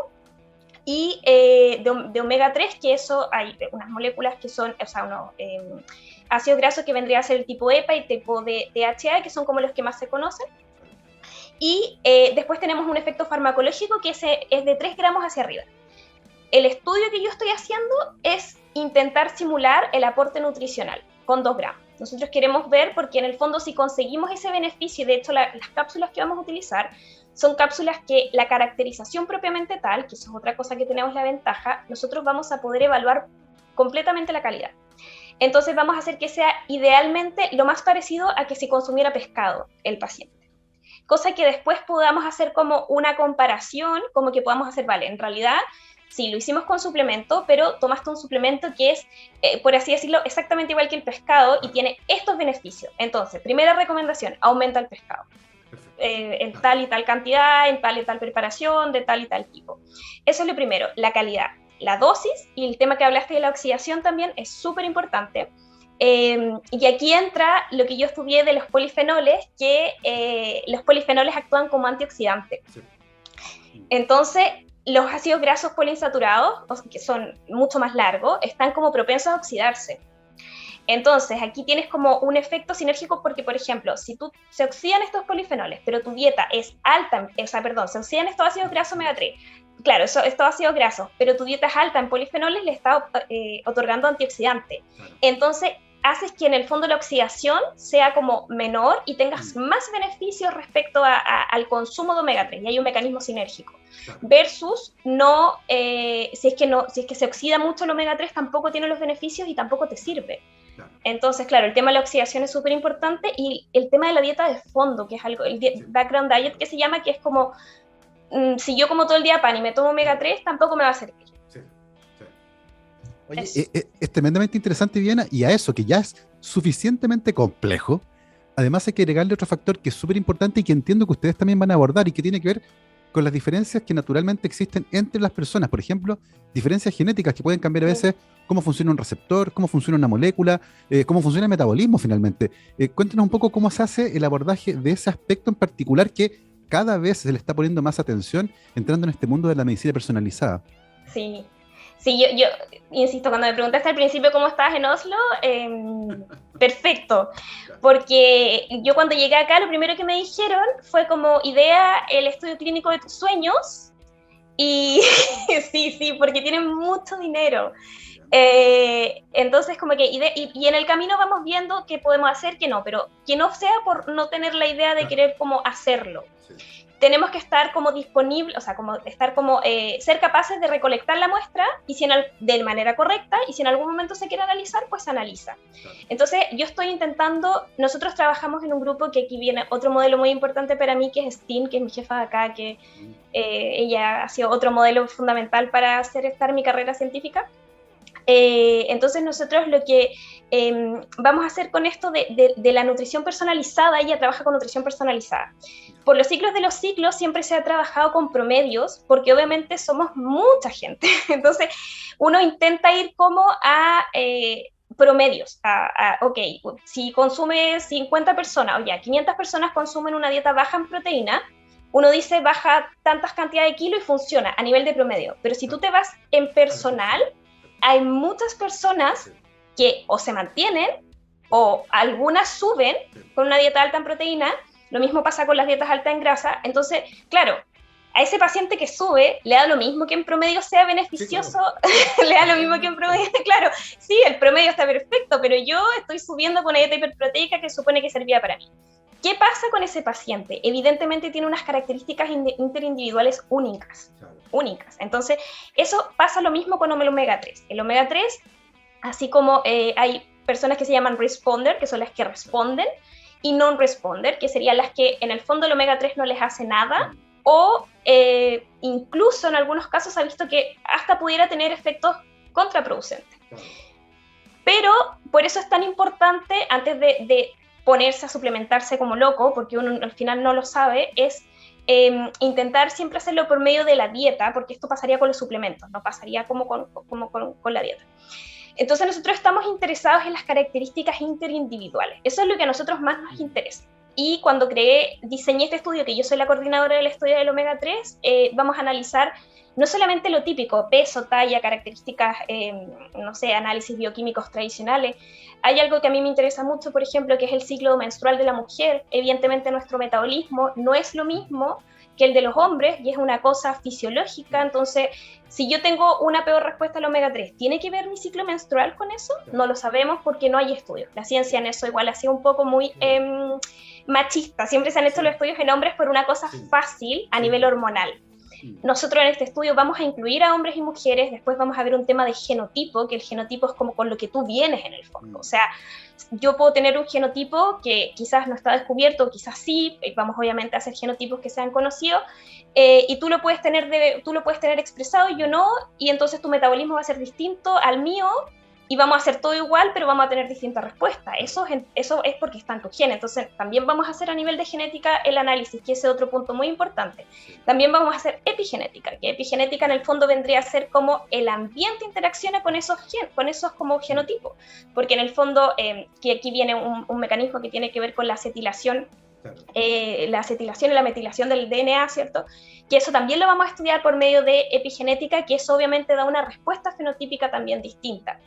[SPEAKER 4] y de omega 3, que eso hay unas moléculas que son, o sea, unos ácidos grasos que vendría a ser el tipo EPA y tipo de DHA, que son como los que más se conocen. Y después tenemos un efecto farmacológico que es de 3 gramos hacia arriba. El estudio que yo estoy haciendo es intentar simular el aporte nutricional con 2 gramos. Nosotros queremos ver, porque en el fondo si conseguimos ese beneficio, de hecho las cápsulas que vamos a utilizar son cápsulas que la caracterización propiamente tal, que eso es otra cosa que tenemos la ventaja, nosotros vamos a poder evaluar completamente la calidad. Entonces vamos a hacer que sea idealmente lo más parecido a que si consumiera pescado el paciente. Cosa que después podamos hacer como una comparación, como que podamos hacer, vale, en realidad sí, lo hicimos con suplemento, pero tomaste un suplemento que es, por así decirlo, exactamente igual que el pescado y tiene estos beneficios. Entonces, primera recomendación, aumenta el pescado. En tal y tal cantidad, en tal y tal preparación, de tal y tal tipo. Eso es lo primero, la calidad. La dosis y el tema que hablaste de la oxidación también es súper importante. Y aquí entra lo que yo estudié de los polifenoles, que los polifenoles actúan como antioxidantes. Sí. Entonces, los ácidos grasos poliinsaturados, que son mucho más largos, están como propensos a oxidarse. Entonces, aquí tienes como un efecto sinérgico porque, por ejemplo, si se oxidan estos polifenoles, pero tu dieta es alta, se oxidan estos ácidos grasos omega 3, claro, estos ácidos grasos, pero tu dieta es alta en polifenoles, le está otorgando antioxidante. Entonces, haces que en el fondo la oxidación sea como menor y tengas más beneficios respecto al consumo de omega 3, y hay un mecanismo sinérgico. Versus si es que se oxida mucho el omega 3, tampoco tiene los beneficios y tampoco te sirve. Entonces, claro, el tema de la oxidación es súper importante, y el tema de la dieta de fondo, que es algo, el background diet que se llama, que es como, si yo como todo el día pan y me tomo omega 3, tampoco me va a servir. Sí.
[SPEAKER 3] Oye, es tremendamente interesante, Viviana, y a eso, que ya es suficientemente complejo, además hay que agregarle otro factor que es súper importante y que entiendo que ustedes también van a abordar y que tiene que ver con las diferencias que naturalmente existen entre las personas. Por ejemplo, diferencias genéticas que pueden cambiar a veces cómo funciona un receptor, cómo funciona una molécula, cómo funciona el metabolismo finalmente. Cuéntanos un poco cómo se hace el abordaje de ese aspecto en particular que cada vez se le está poniendo más atención entrando en este mundo de la medicina personalizada.
[SPEAKER 4] Sí, yo insisto, cuando me preguntaste al principio cómo estabas en Oslo, perfecto, porque yo cuando llegué acá lo primero que me dijeron fue como, idea el estudio clínico de tus sueños, y sí, porque tienen mucho dinero. Entonces como que y en el camino vamos viendo qué podemos hacer, qué no, pero que no sea por no tener la idea de querer como hacerlo. Tenemos que estar como disponibles, o sea, como estar como ser capaces de recolectar la muestra y de manera correcta, y si en algún momento se quiere analizar, pues se analiza. Entonces yo estoy intentando, nosotros trabajamos en un grupo que aquí viene otro modelo muy importante para mí, que es Stin, que es mi jefa de acá, que ella ha sido otro modelo fundamental para estar en mi carrera científica. Entonces nosotros lo que vamos a hacer con esto de la nutrición personalizada, ella trabaja con nutrición personalizada. Por los ciclos de los ciclos siempre se ha trabajado con promedios, porque obviamente somos mucha gente. Entonces uno intenta ir como a promedios, ok, si consume 50 personas, o ya 500 personas consumen una dieta baja en proteína, uno dice baja tantas cantidades de kilos y funciona a nivel de promedio. Pero si tú te vas en personal, hay muchas personas que o se mantienen o algunas suben con una dieta alta en proteína. Lo mismo pasa con las dietas altas en grasa. Entonces, claro, a ese paciente que sube le da lo mismo que en promedio sea beneficioso, sí, claro. Le da lo mismo que en promedio, claro, sí, el promedio está perfecto, pero yo estoy subiendo con una dieta hiperproteica que supone que servía para mí. ¿Qué pasa con ese paciente? Evidentemente tiene unas características interindividuales únicas. Entonces, eso pasa lo mismo con el omega 3. El omega 3, así como hay personas que se llaman responder, que son las que responden, y non-responder, que serían las que en el fondo el omega 3 no les hace nada, o incluso en algunos casos se ha visto que hasta pudiera tener efectos contraproducentes. Pero por eso es tan importante, antes de ponerse a suplementarse como loco, porque uno al final no lo sabe, es intentar siempre hacerlo por medio de la dieta, porque esto pasaría con los suplementos, no pasaría como con la dieta. Entonces nosotros estamos interesados en las características interindividuales. Eso es lo que a nosotros más nos interesa. Y cuando diseñé este estudio, que yo soy la coordinadora del estudio del omega 3, vamos a analizar no solamente lo típico, peso, talla, características, análisis bioquímicos tradicionales. Hay algo que a mí me interesa mucho, por ejemplo, que es el ciclo menstrual de la mujer. Evidentemente nuestro metabolismo no es lo mismo que el de los hombres, y es una cosa fisiológica. Entonces, si yo tengo una peor respuesta al omega 3, ¿tiene que ver mi ciclo menstrual con eso? No lo sabemos porque no hay estudios. La ciencia en eso igual ha sido un poco muy machista. Siempre se han hecho los estudios en hombres por una cosa fácil a nivel hormonal. Nosotros en este estudio vamos a incluir a hombres y mujeres, después vamos a ver un tema de genotipo, que el genotipo es como con lo que tú vienes en el fondo. O sea, yo puedo tener un genotipo que quizás no está descubierto, quizás sí, vamos obviamente a hacer genotipos que sean conocidos, y tú lo puedes tener expresado y yo no, y entonces tu metabolismo va a ser distinto al mío, y vamos a hacer todo igual, pero vamos a tener distintas respuestas. Eso es porque está en tu gen. Entonces, también vamos a hacer a nivel de genética el análisis, que ese es otro punto muy importante. También vamos a hacer epigenética, que epigenética en el fondo vendría a ser como el ambiente interacciona con esos como genotipos. Porque en el fondo, que aquí viene un mecanismo que tiene que ver con la acetilación, la acetilación y la metilación del DNA, ¿cierto? Que eso también lo vamos a estudiar por medio de epigenética, que eso obviamente da una respuesta fenotípica también distinta.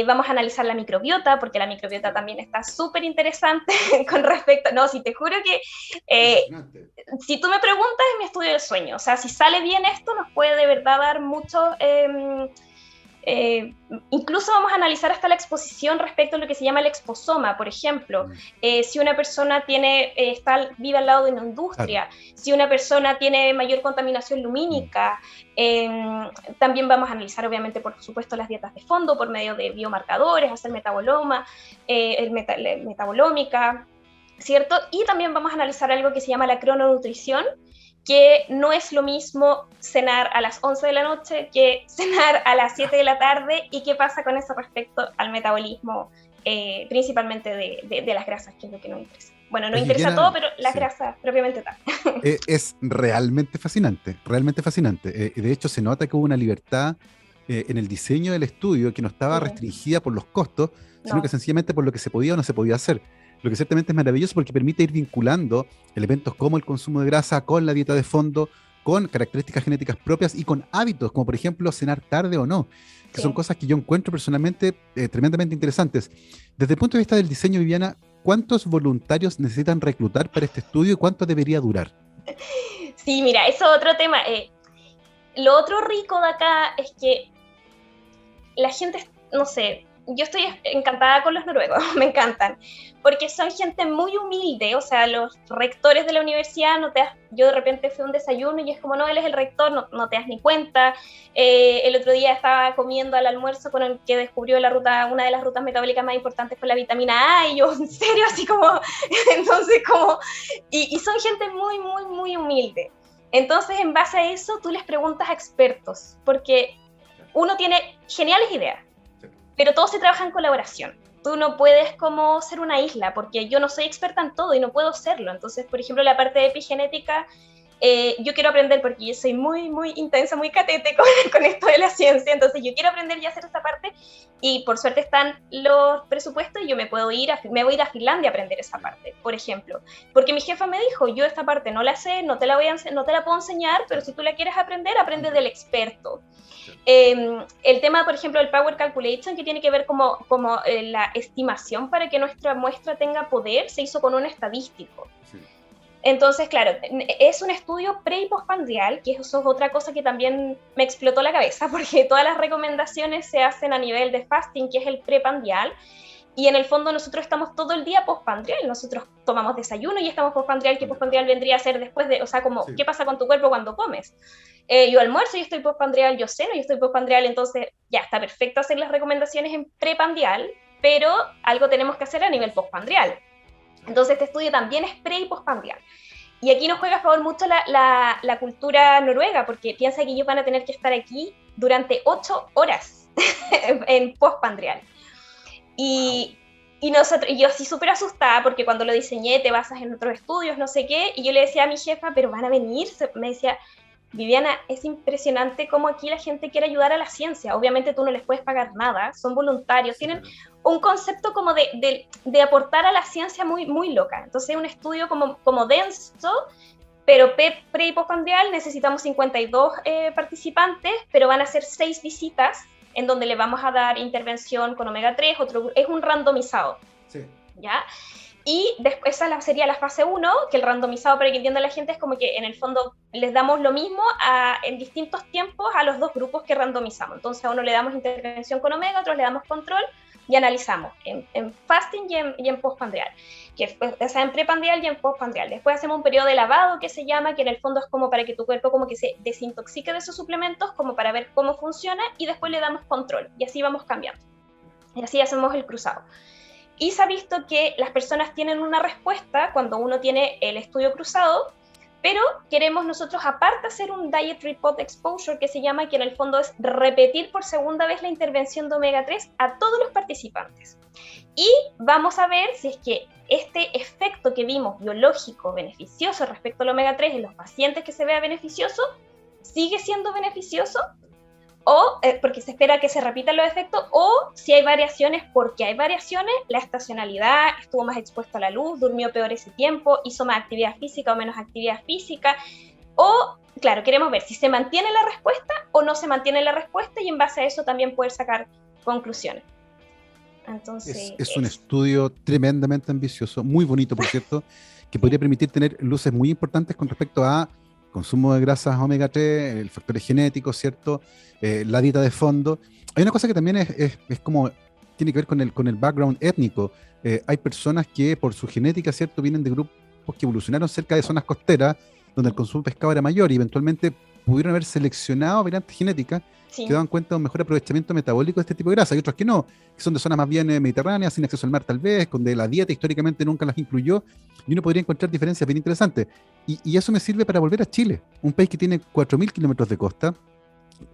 [SPEAKER 4] Vamos a analizar la microbiota, porque la microbiota también está súper interesante con respecto... No, si te juro que... si tú me preguntas, es mi estudio del sueño. O sea, si sale bien esto, nos puede de verdad dar mucho... incluso vamos a analizar hasta la exposición respecto a lo que se llama el exposoma, por ejemplo. Si una persona vive al lado de una industria, si una persona tiene mayor contaminación lumínica, también vamos a analizar obviamente por supuesto las dietas de fondo por medio de biomarcadores, hacer metaboloma, metabolómica, ¿cierto? Y también vamos a analizar algo que se llama la crononutrición, que no es lo mismo cenar a las 11 de la noche que cenar a las 7 de la tarde, y qué pasa con eso respecto al metabolismo, principalmente de las grasas, que es lo que nos interesa. Bueno, no interesa todo, pero las grasas propiamente tal.
[SPEAKER 3] Es realmente fascinante, realmente fascinante. De hecho, se nota que hubo una libertad en el diseño del estudio que no estaba restringida por los costos, sino que sencillamente por lo que se podía o no se podía hacer. Lo que ciertamente es maravilloso porque permite ir vinculando elementos como el consumo de grasa con la dieta de fondo, con características genéticas propias y con hábitos, como por ejemplo cenar tarde o no, que son cosas que yo encuentro personalmente tremendamente interesantes. Desde el punto de vista del diseño, Viviana, ¿cuántos voluntarios necesitan reclutar para este estudio y cuánto debería durar?
[SPEAKER 4] Sí, mira, eso es otro tema. Lo otro rico de acá es que la gente, no sé, yo estoy encantada con los noruegos, me encantan, porque son gente muy humilde. O sea, los rectores de la universidad, yo de repente fui a un desayuno y es como, no, él es el rector, no te das ni cuenta. El otro día estaba comiendo al almuerzo con el que descubrió una de las rutas metabólicas más importantes con la vitamina A, y yo, en serio, así como, entonces como, y son gente muy, muy, muy humilde. Entonces, en base a eso, tú les preguntas a expertos, porque uno tiene geniales ideas, pero todo se trabaja en colaboración. Tú no puedes como ser una isla, porque yo no soy experta en todo y no puedo serlo. Entonces, por ejemplo, la parte de epigenética, yo quiero aprender porque yo soy muy, muy intensa, muy catete con esto de la ciencia. Entonces, yo quiero aprender y hacer esta parte, y por suerte están los presupuestos y yo me voy a ir a Finlandia a aprender esa parte, por ejemplo. Porque mi jefa me dijo, yo esta parte no la sé, no te la puedo enseñar, pero si tú la quieres aprender, aprende del experto. El tema, por ejemplo, del Power Calculation, que tiene que ver como la estimación para que nuestra muestra tenga poder, se hizo con un estadístico. Entonces, claro, es un estudio pre- y postprandial, que eso es otra cosa que también me explotó la cabeza, porque todas las recomendaciones se hacen a nivel de fasting, que es el preprandial, y en el fondo nosotros estamos todo el día postprandial. Nosotros tomamos desayuno y estamos postprandial, que postprandial vendría a ser después de, o sea, como, ¿qué pasa con tu cuerpo cuando comes? Yo almuerzo y estoy postprandial, yo ceno y estoy postprandial. Entonces ya está perfecto hacer las recomendaciones en preprandial, pero algo tenemos que hacer a nivel postprandial. Entonces este estudio también es pre- y postprandial. Y aquí nos juega a favor mucho la cultura noruega, porque piensa que ellos van a tener que estar aquí durante 8 horas en postprandial. Y yo así súper asustada, porque cuando lo diseñé te basas en otros estudios, no sé qué, y yo le decía a mi jefa, pero van a venir, me decía, Viviana, es impresionante cómo aquí la gente quiere ayudar a la ciencia. Obviamente tú no les puedes pagar nada, son voluntarios, tienen un concepto como de aportar a la ciencia muy, muy loca. Entonces es un estudio como denso, pero pre- y postprandial. Necesitamos 52 participantes, pero van a ser 6 visitas en donde le vamos a dar intervención con omega 3, es un randomizado, ¿ya? Y después esa sería la fase 1, que el randomizado, para que entienda la gente, es como que en el fondo les damos lo mismo en distintos tiempos a los dos grupos que randomizamos. Entonces a uno le damos intervención con omega, a otros le damos control y analizamos en fasting y en postprandial, o sea, en preprandial y en postprandial. Después hacemos un periodo de lavado que se llama, que en el fondo es como para que tu cuerpo como que se desintoxique de esos suplementos, como para ver cómo funciona, y después le damos control y así vamos cambiando. Y así hacemos el cruzado. Y se ha visto que las personas tienen una respuesta cuando uno tiene el estudio cruzado, pero queremos nosotros aparte hacer un Diet Report Exposure que se llama, que en el fondo es repetir por segunda vez la intervención de omega 3 a todos los participantes. Y vamos a ver si es que este efecto que vimos biológico beneficioso respecto al omega 3 en los pacientes que se vea beneficioso, sigue siendo beneficioso, o porque se espera que se repitan los efectos, o si hay variaciones, porque hay variaciones, la estacionalidad, estuvo más expuesto a la luz, durmió peor ese tiempo, hizo más actividad física o menos actividad física, o, claro, queremos ver si se mantiene la respuesta o no se mantiene la respuesta, y en base a eso también poder sacar conclusiones. Entonces,
[SPEAKER 3] es un estudio tremendamente ambicioso, muy bonito, por cierto, que podría permitir tener luces muy importantes con respecto a consumo de grasas omega 3, el factores genéticos, ¿cierto? La dieta de fondo. Hay una cosa que también es como, tiene que ver con el background étnico. Hay personas que por su genética, ¿cierto?, vienen de grupos que evolucionaron cerca de zonas costeras, donde el consumo de pescado era mayor y eventualmente pudieron haber seleccionado variantes genéticas que daban cuenta de un mejor aprovechamiento metabólico de este tipo de grasa. Hay otros que no, que son de zonas más bien mediterráneas, sin acceso al mar tal vez, donde la dieta históricamente nunca las incluyó, y uno podría encontrar diferencias bien interesantes. Y eso me sirve para volver a Chile, un país que tiene 4.000 kilómetros de costa,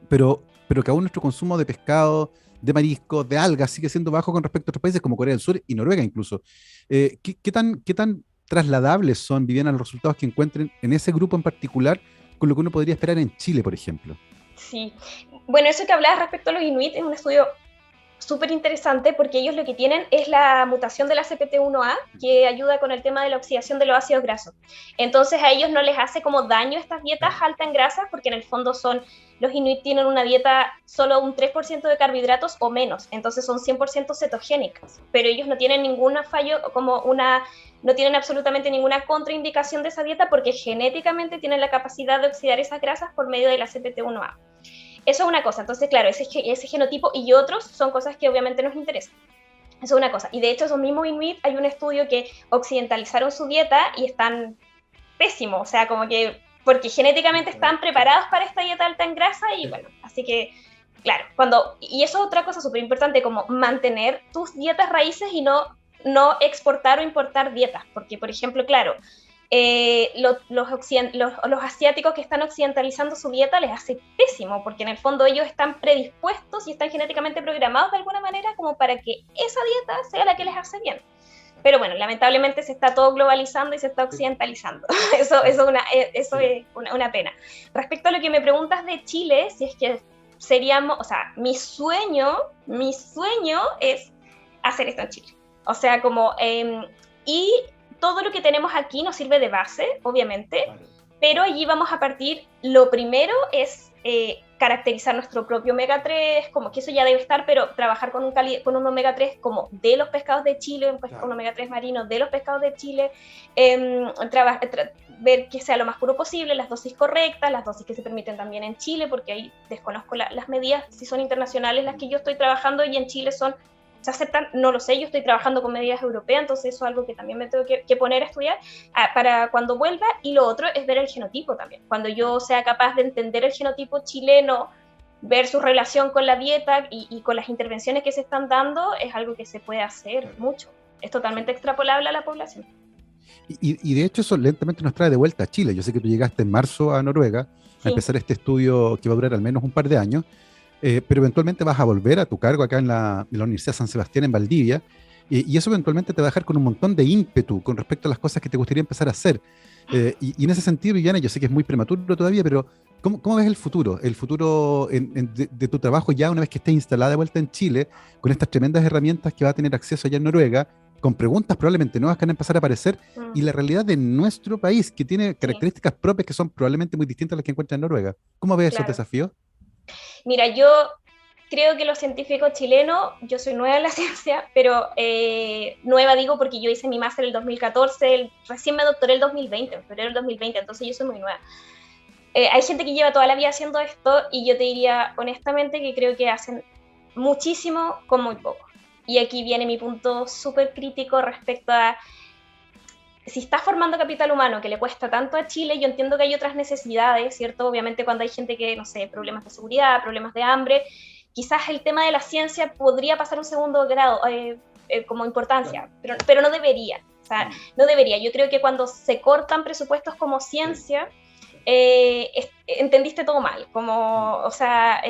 [SPEAKER 3] pero que aún nuestro consumo de pescado, de mariscos, de algas sigue siendo bajo con respecto a otros países como Corea del Sur y Noruega incluso. ¿Qué tan trasladables son, Viviana, los resultados que encuentren en ese grupo en particular con lo que uno podría esperar en Chile, por ejemplo?
[SPEAKER 4] Sí, bueno, eso que hablabas respecto a los inuit es un estudio súper interesante, porque ellos lo que tienen es la mutación de la CPT1A, que ayuda con el tema de la oxidación de los ácidos grasos. Entonces a ellos no les hace como daño estas dietas altas en grasas, porque en el fondo los inuit tienen una dieta solo un 3% de carbohidratos o menos, entonces son 100% cetogénicas, pero ellos no tienen ningún fallo, no tienen absolutamente ninguna contraindicación de esa dieta, porque genéticamente tienen la capacidad de oxidar esas grasas por medio de la CPT1A. Eso es una cosa. Entonces, claro, ese genotipo y otros son cosas que obviamente nos interesan. Eso es una cosa. Y de hecho, esos mismos inuit, hay un estudio que occidentalizaron su dieta y están pésimos. O sea, como que, porque genéticamente están preparados para esta dieta alta en grasa y bueno, así que, claro, y eso es otra cosa súper importante, como mantener tus dietas raíces y no exportar o importar dietas. Porque, por ejemplo, claro, los asiáticos que están occidentalizando su dieta les hace pésimo, porque en el fondo ellos están predispuestos y están genéticamente programados de alguna manera como para que esa dieta sea la que les hace bien. Pero bueno, lamentablemente se está todo globalizando y se está occidentalizando. Eso es una pena. Respecto a lo que me preguntas de Chile, si es que seríamos, o sea, mi sueño es hacer esto en Chile. O sea, y todo lo que tenemos aquí nos sirve de base, obviamente, pero allí vamos a partir. Lo primero es caracterizar nuestro propio omega 3, como que eso ya debe estar, pero trabajar con un omega 3 como de los pescados de Chile, un omega 3 marino de los pescados de Chile, ver que sea lo más puro posible, las dosis correctas, las dosis que se permiten también en Chile, porque ahí desconozco las medidas, si son internacionales las que yo estoy trabajando, y en Chile se aceptan, no lo sé, yo estoy trabajando con medidas europeas, entonces eso es algo que también me tengo que poner a estudiar para cuando vuelva. Y lo otro es ver el genotipo también, cuando yo sea capaz de entender el genotipo chileno, ver su relación con la dieta y con las intervenciones que se están dando, es algo que se puede hacer mucho, es totalmente extrapolable a la población.
[SPEAKER 3] Y de hecho eso lentamente nos trae de vuelta a Chile. Yo sé que tú llegaste en marzo a Noruega a empezar este estudio que va a durar al menos un par de años, pero eventualmente vas a volver a tu cargo acá en la Universidad San Sebastián en Valdivia, y eso eventualmente te va a dejar con un montón de ímpetu con respecto a las cosas que te gustaría empezar a hacer. Y en ese sentido, Viviana, yo sé que es muy prematuro todavía, pero ¿cómo ves el futuro? El futuro de tu trabajo ya una vez que estés instalada de vuelta en Chile, con estas tremendas herramientas que va a tener acceso allá en Noruega, con preguntas probablemente nuevas que van a empezar a aparecer, y la realidad de nuestro país, que tiene características propias que son probablemente muy distintas a las que encuentras en Noruega. ¿Cómo ves esos desafíos?
[SPEAKER 4] Mira, yo creo que los científicos chilenos, yo soy nueva en la ciencia, pero nueva digo porque yo hice mi máster en el 2014, recién me doctoré el 2020, en febrero del 2020, entonces yo soy muy nueva. Hay gente que lleva toda la vida haciendo esto y yo te diría honestamente que creo que hacen muchísimo con muy poco. Y aquí viene mi punto súper crítico respecto a si está formando capital humano que le cuesta tanto a Chile, yo entiendo que hay otras necesidades, ¿cierto? Obviamente cuando hay gente que, no sé, problemas de seguridad, problemas de hambre, quizás el tema de la ciencia podría pasar un segundo grado como importancia, pero no debería. O sea, no debería. Yo creo que cuando se cortan presupuestos como ciencia, entendiste todo mal. Como, o sea,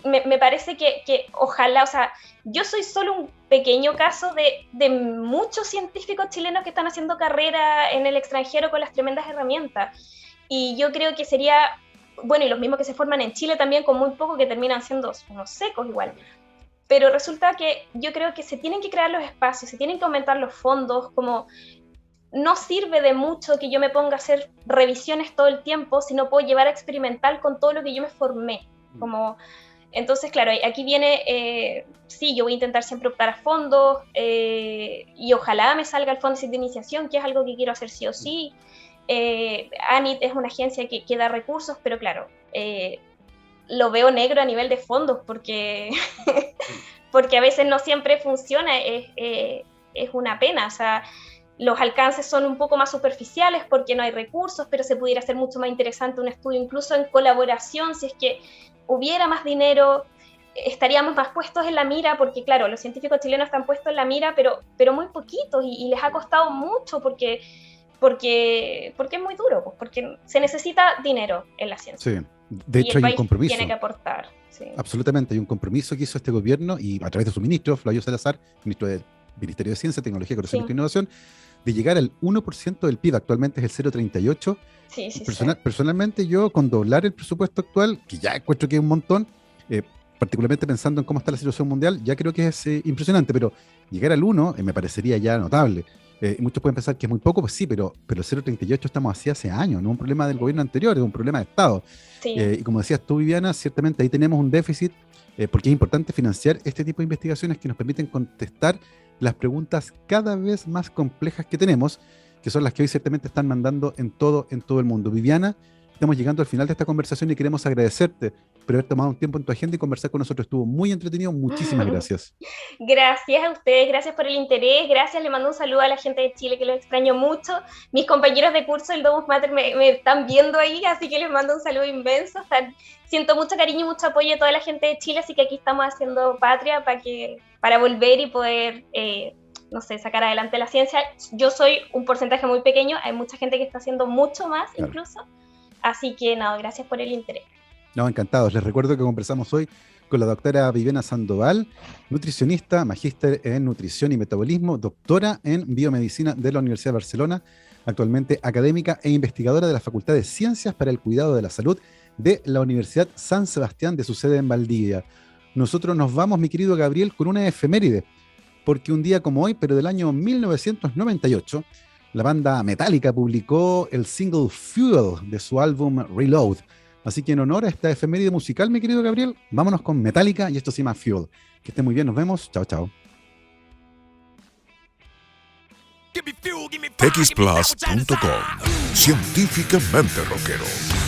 [SPEAKER 4] me parece que ojalá, o sea, yo soy solo un pequeño caso de muchos científicos chilenos que están haciendo carrera en el extranjero con las tremendas herramientas. Y yo creo que sería, bueno, y los mismos que se forman en Chile también con muy poco que terminan siendo unos secos igual. Pero resulta que yo creo que se tienen que crear los espacios, se tienen que aumentar los fondos, como no sirve de mucho que yo me ponga a hacer revisiones todo el tiempo si no puedo llevar a experimental con todo lo que yo me formé. Como... Entonces, claro, aquí viene, sí, yo voy a intentar siempre optar a fondos y ojalá me salga el fondo de iniciación, que es algo que quiero hacer sí o sí. ANIT es una agencia que da recursos, pero claro, lo veo negro a nivel de fondos porque, porque a veces no siempre funciona, es una pena. O sea, los alcances son un poco más superficiales porque no hay recursos, pero se pudiera hacer mucho más interesante un estudio incluso en colaboración, si es que hubiera más dinero, estaríamos más puestos en la mira, porque claro, los científicos chilenos están puestos en la mira, pero muy poquitos, y les ha costado mucho porque es muy duro, pues, porque se necesita dinero en la ciencia.
[SPEAKER 3] Sí, de hecho hay un compromiso.
[SPEAKER 4] Tiene que aportar. Sí.
[SPEAKER 3] Absolutamente, hay un compromiso que hizo este gobierno y a través de su ministro, Flavio Salazar, ministro del Ministerio de Ciencia, Tecnología, Conocimiento e Innovación, de llegar al 1% del PIB, actualmente es el 0,38%. Personalmente yo, con doblar el presupuesto actual, que ya encuentro que es un montón, particularmente pensando en cómo está la situación mundial, ya creo que es impresionante, pero llegar al 1 me parecería ya notable. Muchos pueden pensar que es muy poco, pues sí, pero el 0,38 estamos así hace años, no es un problema del gobierno anterior, es un problema de Estado. Sí. Y como decías tú, Viviana, ciertamente ahí tenemos un déficit, porque es importante financiar este tipo de investigaciones que nos permiten contestar las preguntas cada vez más complejas que tenemos, que son las que hoy ciertamente están mandando en todo el mundo. Viviana, estamos llegando al final de esta conversación y queremos agradecerte por haber tomado un tiempo en tu agenda y conversar con nosotros. Estuvo muy entretenido. Muchísimas gracias.
[SPEAKER 4] Gracias a ustedes, gracias por el interés, gracias, le mando un saludo a la gente de Chile que los extraño mucho. Mis compañeros de curso del Domus Mater me están viendo ahí, así que les mando un saludo inmenso. Siento mucho cariño y mucho apoyo de toda la gente de Chile, así que aquí estamos haciendo patria para volver y poder... no sé, sacar adelante la ciencia. Yo soy un porcentaje muy pequeño, hay mucha gente que está haciendo mucho más, claro, incluso, así que no, gracias por el interés.
[SPEAKER 3] No, encantados. Les recuerdo que conversamos hoy con la doctora Viviana Sandoval, nutricionista, magíster en nutrición y metabolismo, doctora en biomedicina de la Universidad de Barcelona, actualmente académica e investigadora de la Facultad de Ciencias para el Cuidado de la Salud de la Universidad San Sebastián de su sede en Valdivia. Nosotros nos vamos, mi querido Gabriel, con una efeméride, porque un día como hoy, pero del año 1998, la banda Metallica publicó el single Fuel de su álbum Reload. Así que en honor a esta efeméride musical, mi querido Gabriel, vámonos con Metallica y esto se llama Fuel. Que esté muy bien, nos vemos. Chao, chao.
[SPEAKER 1] Xplus.com. Científicamente rockero.